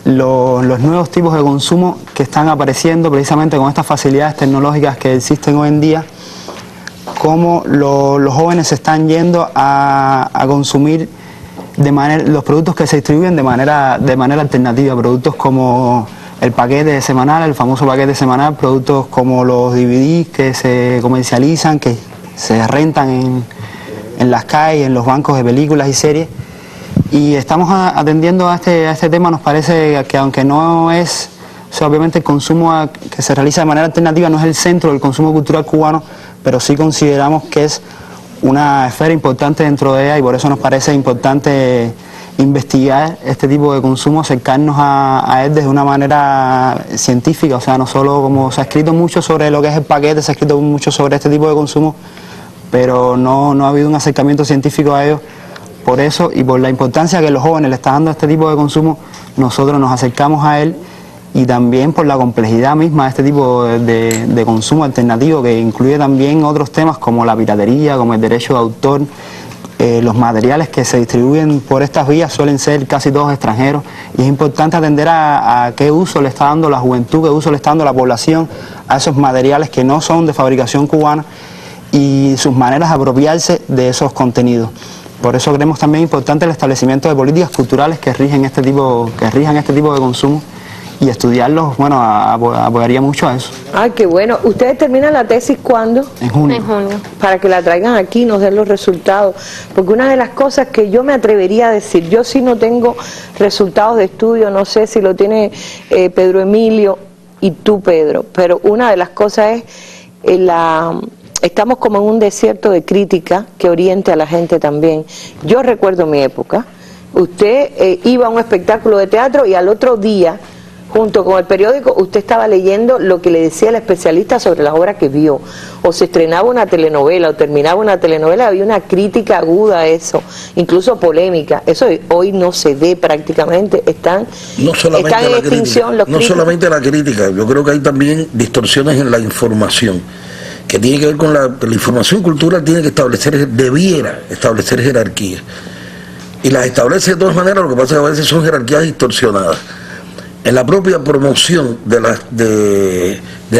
los nuevos tipos de consumo que están apareciendo precisamente con estas facilidades tecnológicas que existen hoy en día, cómo los jóvenes se están yendo a consumir los productos que se distribuyen de manera alternativa, productos como el paquete semanal, el famoso paquete semanal, productos como los DVDs que se comercializan, que se rentan en las calles, en los bancos de películas y series. Y estamos atendiendo a este tema. Nos parece que aunque no es, obviamente el consumo que se realiza de manera alternativa no es el centro del consumo cultural cubano, pero sí consideramos que es una esfera importante dentro de ella, y por eso nos parece importante investigar este tipo de consumo, acercarnos a él desde una manera científica. No solo como se ha escrito mucho sobre lo que es el paquete, se ha escrito mucho sobre este tipo de consumo, pero no ha habido un acercamiento científico a ello. Por eso, y por la importancia que los jóvenes le están dando a este tipo de consumo, nosotros nos acercamos a él, y también por la complejidad misma de este tipo de consumo alternativo, que incluye también otros temas como la piratería, como el derecho de autor. Los materiales que se distribuyen por estas vías suelen ser casi todos extranjeros, y es importante atender a qué uso le está dando la juventud, qué uso le está dando la población a esos materiales que no son de fabricación cubana, y sus maneras de apropiarse de esos contenidos. Por eso creemos también importante el establecimiento de políticas culturales que rijan este tipo de consumo, y estudiarlos, apoyaría mucho a eso. Ay, qué bueno. ¿Ustedes terminan la tesis cuándo? En junio. En junio. Para que la traigan aquí y nos den los resultados. Porque una de las cosas que yo me atrevería a decir, yo sí no tengo resultados de estudio, no sé si lo tiene Pedro Emilio y tú, Pedro, pero una de las cosas es estamos como en un desierto de crítica que oriente a la gente también. Yo recuerdo mi época, usted iba a un espectáculo de teatro y al otro día, junto con el periódico, usted estaba leyendo lo que le decía el especialista sobre las obras que vio, o se estrenaba una telenovela o terminaba una telenovela, había una crítica aguda a eso, incluso polémica. Eso hoy no se ve prácticamente, están en extinción los críticos. No solamente la crítica, yo creo que hay también distorsiones en la información, que tiene que ver con la información cultural. Tiene que debiera establecer jerarquías, y las establece de todas maneras. Lo que pasa es que a veces son jerarquías distorsionadas en la propia promoción de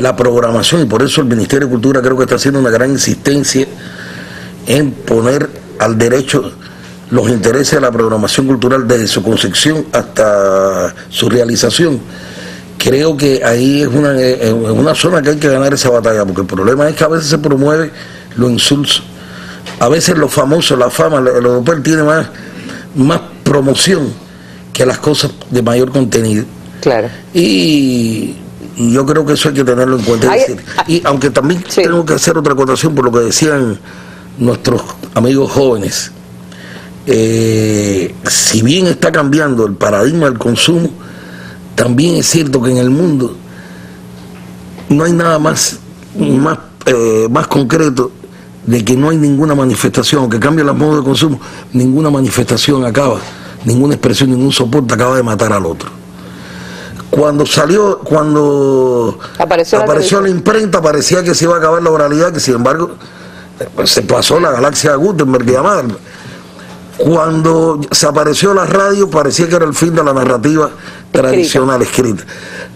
la programación, y por eso el Ministerio de Cultura creo que está haciendo una gran insistencia en poner al derecho los intereses de la programación cultural desde su concepción hasta su realización. Creo que ahí es una zona que hay que ganar esa batalla, porque el problema es que a veces se promueve lo insulso, a veces lo famoso, la fama, el europeo tiene más promoción que las cosas de mayor contenido. Claro. Y yo creo que eso hay que tenerlo en cuenta. Y aunque también tengo que hacer otra acotación por lo que decían nuestros amigos jóvenes, si bien está cambiando el paradigma del consumo, también es cierto que en el mundo no hay nada más concreto de que no hay ninguna manifestación, aunque cambie los modos de consumo, ninguna manifestación acaba, ninguna expresión, ningún soporte acaba de matar al otro. Cuando apareció la imprenta, parecía que se iba a acabar la oralidad, que sin embargo se pasó la galaxia de Gutenberg y Amar. Cuando se apareció la radio, parecía que era el fin de la narrativa tradicional escrita.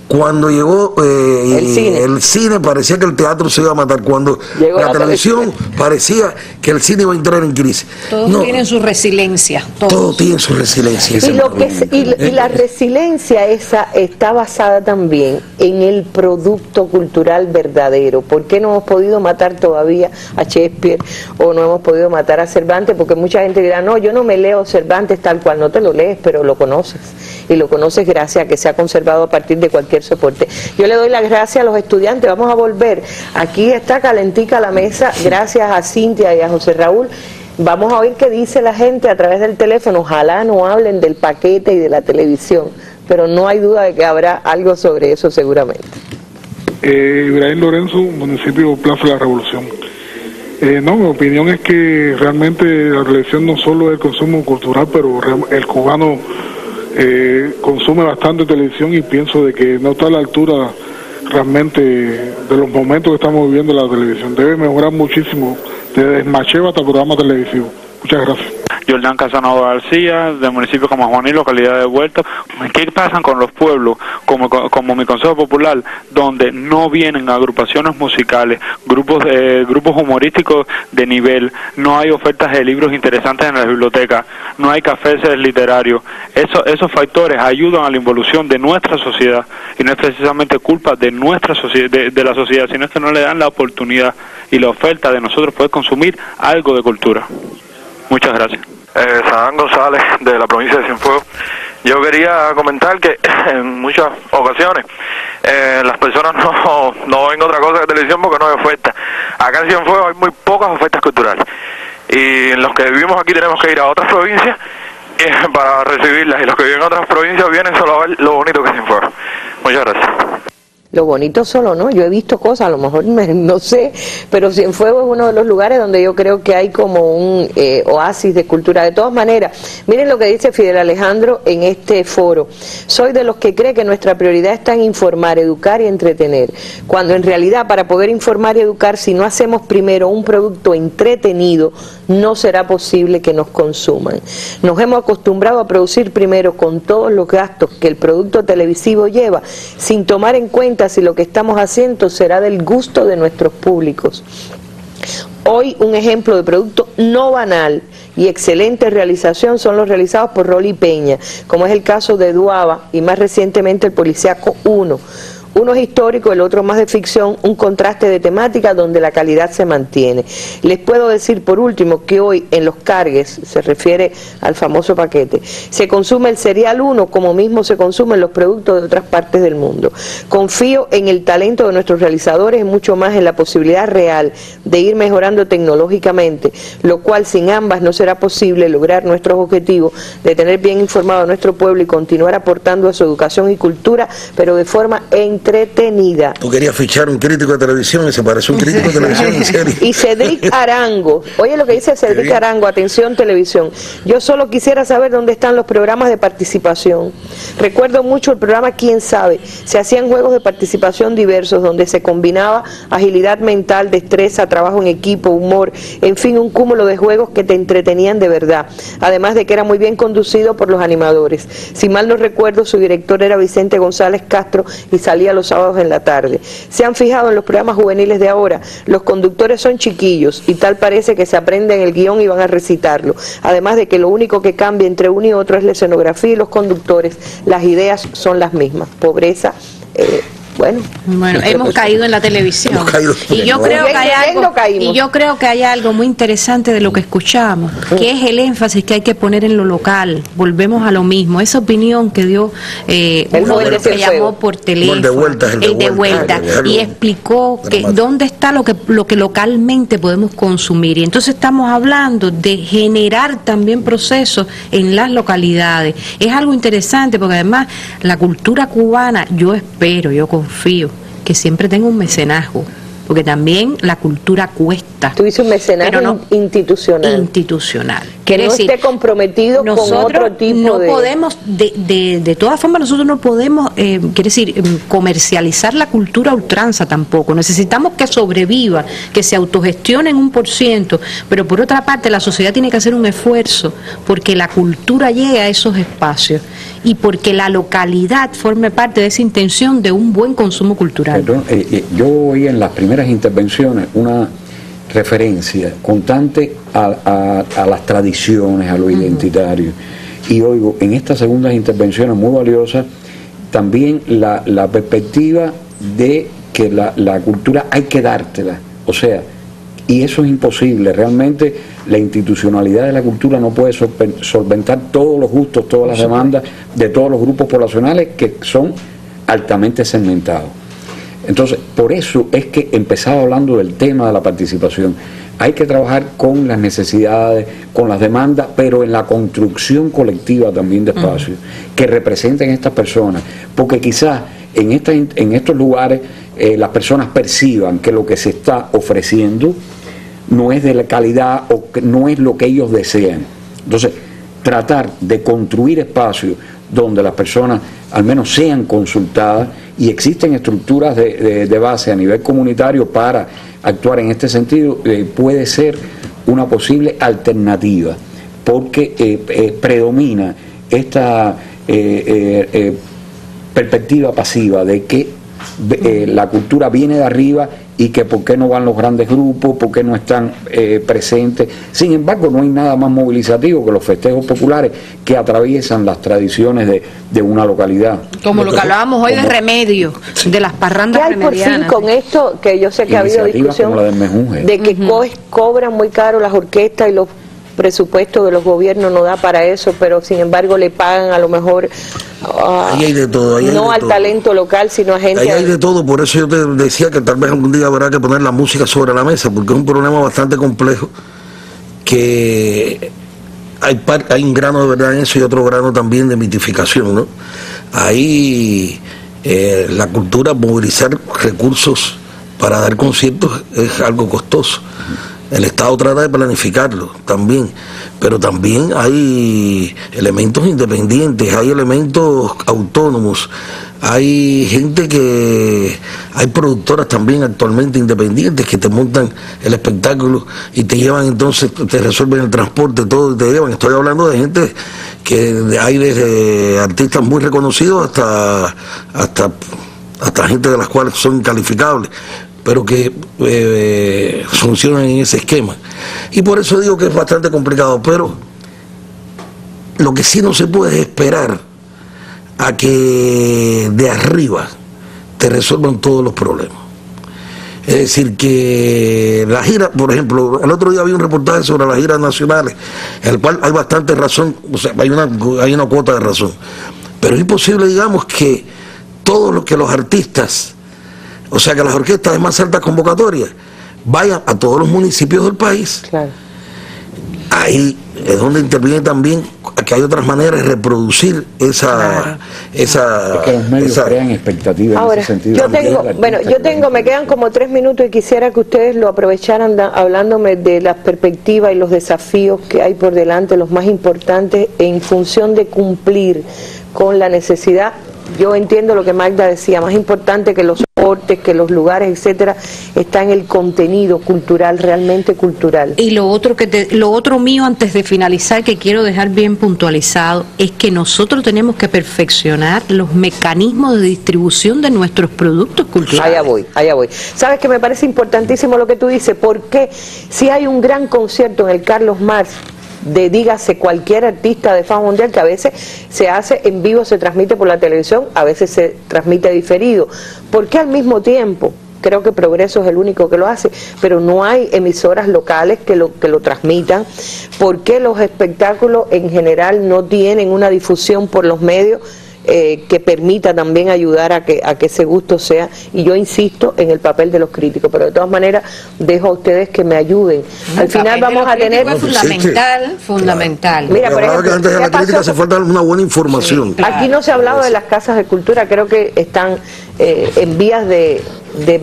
Cuando llegó el cine, parecía que el teatro se iba a matar. Cuando llegó la televisión, parecía que el cine iba a entrar en crisis. Todos tienen su resiliencia. Todos tienen su resiliencia. Y la resiliencia esa está basada también en el producto cultural verdadero. ¿Por qué no hemos podido matar todavía a Shakespeare o no hemos podido matar a Cervantes? Porque mucha gente dirá, no, yo no me leo Cervantes tal cual, no te lo lees, pero lo conoces. y lo conoces gracias a que se ha conservado a partir de cualquier soporte. Yo le doy las gracias a los estudiantes, vamos a volver. Aquí está calentica la mesa, gracias a Cintia y a José Raúl. Vamos a oír qué dice la gente a través del teléfono. Ojalá no hablen del paquete y de la televisión, pero no hay duda de que habrá algo sobre eso seguramente. Ibrahim Lorenzo, municipio Plaza de la Revolución. No, mi opinión es que realmente la televisión no solo es el consumo cultural, pero el cubano consume bastante televisión y pienso de que no está a la altura realmente de los momentos que estamos viviendo la televisión. Debe mejorar muchísimo, desde Macheva hasta programas televisivos. Muchas gracias. Jordán Casanova García, del municipio de Camajuaní, localidad de Vuelta. ¿Qué pasa con los pueblos, como mi Consejo Popular, donde no vienen agrupaciones musicales, grupos humorísticos de nivel, no hay ofertas de libros interesantes en las bibliotecas, no hay cafés literarios? Esos factores ayudan a la involución de nuestra sociedad, y no es precisamente culpa de nuestra sociedad, de la sociedad, sino es que no le dan la oportunidad y la oferta de nosotros poder consumir algo de cultura. Muchas gracias. Sadán González, de la provincia de Cienfuegos. Yo quería comentar que en muchas ocasiones las personas no ven otra cosa que televisión porque no hay oferta. Acá en Cienfuegos hay muy pocas ofertas culturales y los que vivimos aquí tenemos que ir a otras provincias para recibirlas, y los que viven en otras provincias vienen solo a ver lo bonito que es Cienfuegos. Muchas gracias. Lo bonito solo, ¿no? Yo he visto cosas, a lo mejor no sé, pero Cienfuegos es uno de los lugares donde yo creo que hay como un oasis de cultura. De todas maneras, miren lo que dice Fidel Alejandro en este foro. Soy de los que cree que nuestra prioridad está en informar, educar y entretener, cuando en realidad para poder informar y educar, si no hacemos primero un producto entretenido, no será posible que nos consuman. Nos hemos acostumbrado a producir primero con todos los gastos que el producto televisivo lleva, sin tomar en cuenta si lo que estamos haciendo será del gusto de nuestros públicos. Hoy un ejemplo de producto no banal y excelente realización son los realizados por Rolly Peña, como es el caso de Duaba y más recientemente el Policíaco 1. Uno es histórico, el otro más de ficción, un contraste de temática donde la calidad se mantiene. Les puedo decir por último que hoy en los cargues, se refiere al famoso paquete, se consume el Serial 1 como mismo se consumen los productos de otras partes del mundo. Confío en el talento de nuestros realizadores y mucho más en la posibilidad real de ir mejorando tecnológicamente, lo cual sin ambas no será posible lograr nuestros objetivos de tener bien informado a nuestro pueblo y continuar aportando a su educación y cultura, pero de forma entretenida. Tú querías fichar un crítico de televisión y se parece un crítico de televisión en serio. Y Cedric Arango, oye lo que dice Cedric Arango, atención televisión, yo solo quisiera saber dónde están los programas de participación. Recuerdo mucho el programa Quién Sabe, se hacían juegos de participación diversos donde se combinaba agilidad mental, destreza, trabajo en equipo, humor, en fin, un cúmulo de juegos que te entretenían de verdad, además de que era muy bien conducido por los animadores. Si mal no recuerdo, su director era Vicente González Castro y salía los sábados en la tarde. Se han fijado en los programas juveniles de ahora, los conductores son chiquillos y tal parece que se aprenden el guión y van a recitarlo, además de que lo único que cambia entre uno y otro es la escenografía y los conductores, las ideas son las mismas, pobreza, bueno, hemos caído en la televisión y yo creo que hay algo muy interesante de lo que escuchamos, que es el énfasis que hay que poner en lo local. Volvemos a lo mismo, esa opinión que dio uno de los que llamó por teléfono, el de vuelta, y explicó que dónde está lo que localmente podemos consumir, y entonces estamos hablando de generar también procesos en las localidades. Es algo interesante porque además la cultura cubana, yo confío que siempre tenga un mecenazgo, porque también la cultura cuesta. Tú dices un mecenazgo, pero no institucional. Que no esté comprometido con otro tipo de... Podemos, de todas formas, nosotros no podemos, comercializar la cultura a ultranza tampoco. Necesitamos que sobreviva, que se autogestione en 1%, pero por otra parte la sociedad tiene que hacer un esfuerzo porque la cultura llegue a esos espacios y porque la localidad forme parte de esa intención de un buen consumo cultural. Yo oí en las primeras intervenciones una referencia constante a las tradiciones, a lo identitario, y oigo en estas segundas intervenciones muy valiosas también la perspectiva de que la cultura hay que dártela, o sea, y eso es imposible. Realmente la institucionalidad de la cultura no puede solventar todos los gustos, todas las demandas de todos los grupos poblacionales que son altamente segmentados. Entonces, por eso es que empezaba hablando del tema de la participación. Hay que trabajar con las necesidades, con las demandas, pero en la construcción colectiva también de espacios que representen a estas personas, porque quizás en estos lugares las personas perciban que lo que se está ofreciendo no es de la calidad o que no es lo que ellos desean. Entonces, tratar de construir espacios donde las personas al menos sean consultadas, y existen estructuras de base a nivel comunitario para actuar en este sentido, puede ser una posible alternativa, porque predomina esta perspectiva pasiva de que la cultura viene de arriba y que por qué no van los grandes grupos, por qué no están presentes. Sin embargo, no hay nada más movilizativo que los festejos populares que atraviesan las tradiciones de una localidad. Como lo que hablábamos hoy de Remedio, de las parrandas remedianas. ¿Qué hay por fin con esto? Que yo sé que ha habido discusión de que cobran muy caro las orquestas y los presupuestos de los gobiernos no da para eso, pero sin embargo le pagan a lo mejor ahí hay de todo, ahí no hay de al todo. talento local, sino a gente. Ahí hay de todo, por eso yo te decía que tal vez algún día habrá que poner la música sobre la mesa, porque es un problema bastante complejo, que hay un grano de verdad en eso y otro grano también de mitificación, ¿no? Ahí la cultura, movilizar recursos para dar conciertos es algo costoso. El Estado trata de planificarlo también, pero también hay elementos independientes, hay elementos autónomos, hay gente hay productoras también actualmente independientes que te montan el espectáculo y te llevan, entonces te resuelven el transporte, todo, te llevan. Estoy hablando de gente que hay desde artistas muy reconocidos hasta gente de las cuales son incalificables, pero que funcionan en ese esquema. Y por eso digo que es bastante complicado, pero lo que sí no se puede es esperar a que de arriba te resuelvan todos los problemas. Es decir, que la gira, por ejemplo, el otro día había un reportaje sobre las giras nacionales, en el cual hay bastante razón, o sea, hay una cuota de razón, pero es imposible, digamos, que todo lo que los artistas, o sea, que las orquestas de más altas convocatorias vayan a todos los municipios del país. Claro. Ahí es donde interviene también que hay otras maneras de reproducir esa Es que los medios crean expectativas. Ahora, en ese sentido. me quedan como 3 minutos y quisiera que ustedes lo aprovecharan hablándome de las perspectivas y los desafíos que hay por delante, los más importantes en función de cumplir con la necesidad. Yo entiendo lo que Magda decía, más importante que los soportes, que los lugares, etcétera, está en el contenido cultural, realmente cultural. Y lo otro mío, antes de finalizar, que quiero dejar bien puntualizado, es que nosotros tenemos que perfeccionar los mecanismos de distribución de nuestros productos culturales. Allá voy. Sabes que me parece importantísimo lo que tú dices, porque si hay un gran concierto en el Carlos Marx, dígase cualquier artista de fama mundial, que a veces se hace en vivo, se transmite por la televisión, a veces se transmite diferido, porque al mismo tiempo, creo que Progreso es el único que lo hace, pero no hay emisoras locales que lo transmitan, porque los espectáculos en general no tienen una difusión por los medios que permita también ayudar a que ese gusto sea, y yo insisto en el papel de los críticos, pero de todas maneras dejo a ustedes que me ayuden. Al final vamos a tener fundamental. Mira, por ejemplo, que antes de la crítica hace falta una buena información. Sí, claro. Aquí no se ha hablado de las casas de cultura, creo que están en vías de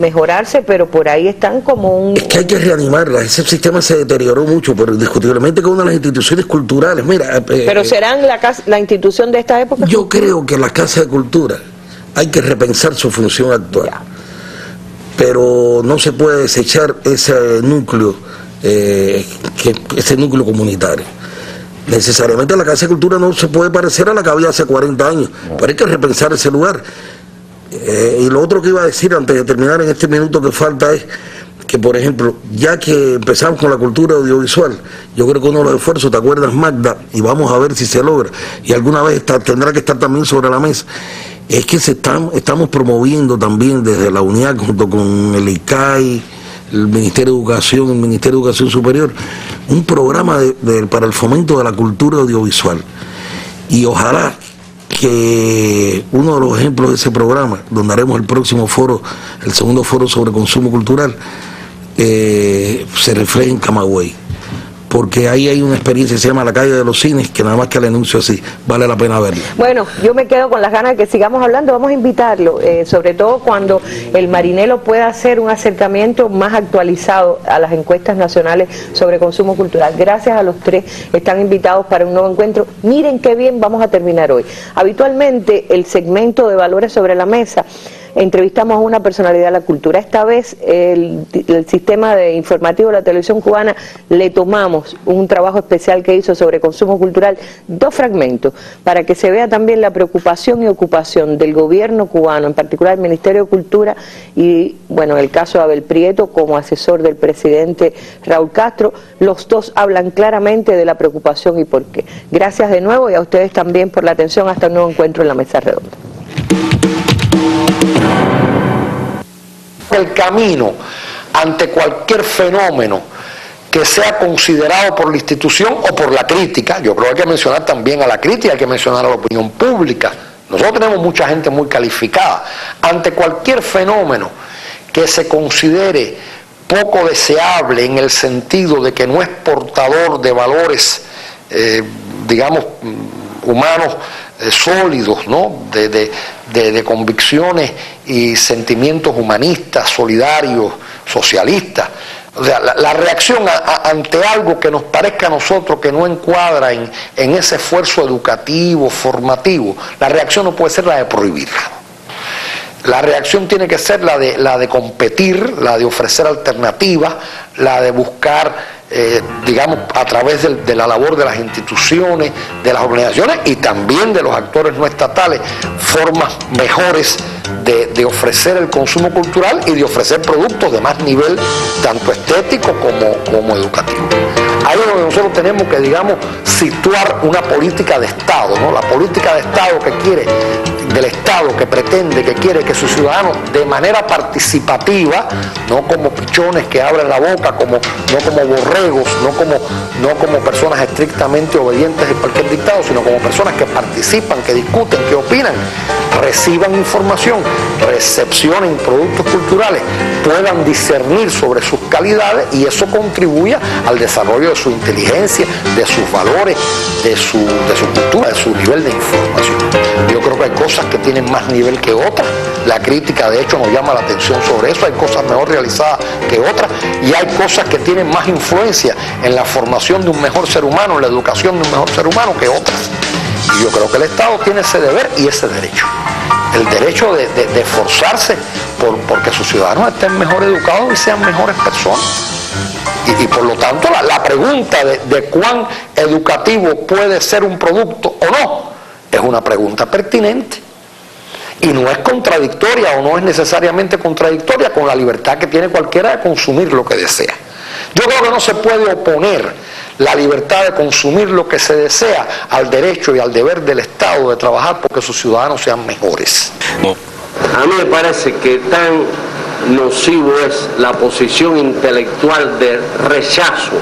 mejorarse, pero por ahí están como un... Es que hay que reanimarlas, ese sistema se deterioró mucho, pero indiscutiblemente con una de las instituciones culturales, mira... ¿Pero serán la institución de esta época? Yo creo que las casas de cultura hay que repensar su función actual, pero no se puede desechar ese núcleo comunitario. Necesariamente la casa de cultura no se puede parecer a la que había hace 40 años, pero hay que repensar ese lugar. Y lo otro que iba a decir antes de terminar en este minuto que falta es que, por ejemplo, ya que empezamos con la cultura audiovisual, yo creo que uno de los esfuerzos, ¿te acuerdas, Magda? Y vamos a ver si se logra, y alguna vez tendrá que estar también sobre la mesa, es que estamos promoviendo también desde la UNIAC junto con el ICAI, el Ministerio de Educación, el Ministerio de Educación Superior, un programa para el fomento de la cultura audiovisual. Y ojalá que uno de los ejemplos de ese programa, donde haremos el próximo foro, el segundo foro sobre consumo cultural, se refleje en Camagüey, porque ahí hay una experiencia que se llama La Calle de los Cines, que nada más que el anuncio así, vale la pena verla. Bueno, yo me quedo con las ganas de que sigamos hablando, vamos a invitarlo, sobre todo cuando el Marinelo pueda hacer un acercamiento más actualizado a las encuestas nacionales sobre consumo cultural. Gracias a los tres, están invitados para un nuevo encuentro. Miren qué bien vamos a terminar hoy. Habitualmente el segmento de Valores sobre la Mesa, entrevistamos a una personalidad de la cultura. Esta vez el sistema de informativo de la televisión cubana le tomamos un trabajo especial que hizo sobre consumo cultural, 2 fragmentos, para que se vea también la preocupación y ocupación del gobierno cubano, en particular el Ministerio de Cultura y, bueno, el caso de Abel Prieto como asesor del presidente Raúl Castro. Los dos hablan claramente de la preocupación y por qué. Gracias de nuevo y a ustedes también por la atención. Hasta un nuevo encuentro en la Mesa Redonda. El camino ante cualquier fenómeno que sea considerado por la institución o por la crítica, yo creo que hay que mencionar también a la crítica, hay que mencionar a la opinión pública. Nosotros tenemos mucha gente muy calificada. Ante cualquier fenómeno que se considere poco deseable en el sentido de que no es portador de valores, digamos, humanos sólidos, ¿no? De convicciones y sentimientos humanistas, solidarios, socialistas. O sea, la reacción ante algo que nos parezca a nosotros que no encuadra en ese esfuerzo educativo, formativo, la reacción no puede ser la de prohibirlo. La reacción tiene que ser la de competir, la de ofrecer alternativas, la de buscar, digamos, a través de la labor de las instituciones, de las organizaciones y también de los actores no estatales, formas mejores de ofrecer el consumo cultural y de ofrecer productos de más nivel, tanto estético como educativo. Ahí es donde nosotros tenemos que, digamos, situar una política de Estado, ¿no? La política de Estado que quiere, del Estado que pretende, que quiere que sus ciudadanos de manera participativa, no como pichones que abren la boca, no como borregos, no como personas estrictamente obedientes de cualquier dictado, sino como personas que participan, que discuten, que opinan, reciban información, recepcionen productos culturales, puedan discernir sobre sus calidades y eso contribuya al desarrollo de su inteligencia, de sus valores, de su cultura, de su nivel de información. Yo creo que hay cosas que tienen más nivel que otras, la crítica de hecho nos llama la atención sobre eso, hay cosas mejor realizadas que otras y hay cosas que tienen más influencia en la formación de un mejor ser humano, en la educación de un mejor ser humano que otras. Y yo creo que el Estado tiene ese deber y ese derecho. El derecho de esforzarse porque sus ciudadanos estén mejor educados y sean mejores personas. Y por lo tanto la pregunta de cuán educativo puede ser un producto o no, es una pregunta pertinente. Y no es contradictoria o no es necesariamente contradictoria con la libertad que tiene cualquiera de consumir lo que desea. Yo creo que no se puede oponer la libertad de consumir lo que se desea al derecho y al deber del Estado de trabajar porque sus ciudadanos sean mejores. A mí me parece que tan nocivo es la posición intelectual de rechazo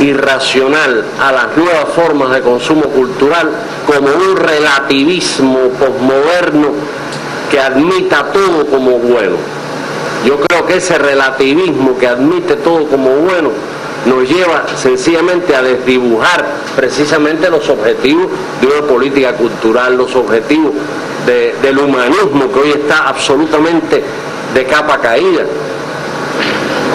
irracional a las nuevas formas de consumo cultural como un relativismo posmoderno que admita todo como bueno. Yo creo que ese relativismo que admite todo como bueno nos lleva sencillamente a desdibujar precisamente los objetivos de una política cultural, los objetivos del humanismo que hoy está absolutamente de capa caída.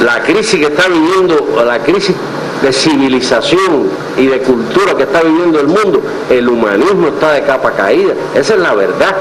La crisis que está viviendo, la crisis de civilización y de cultura que está viviendo el mundo, el humanismo está de capa caída, esa es la verdad.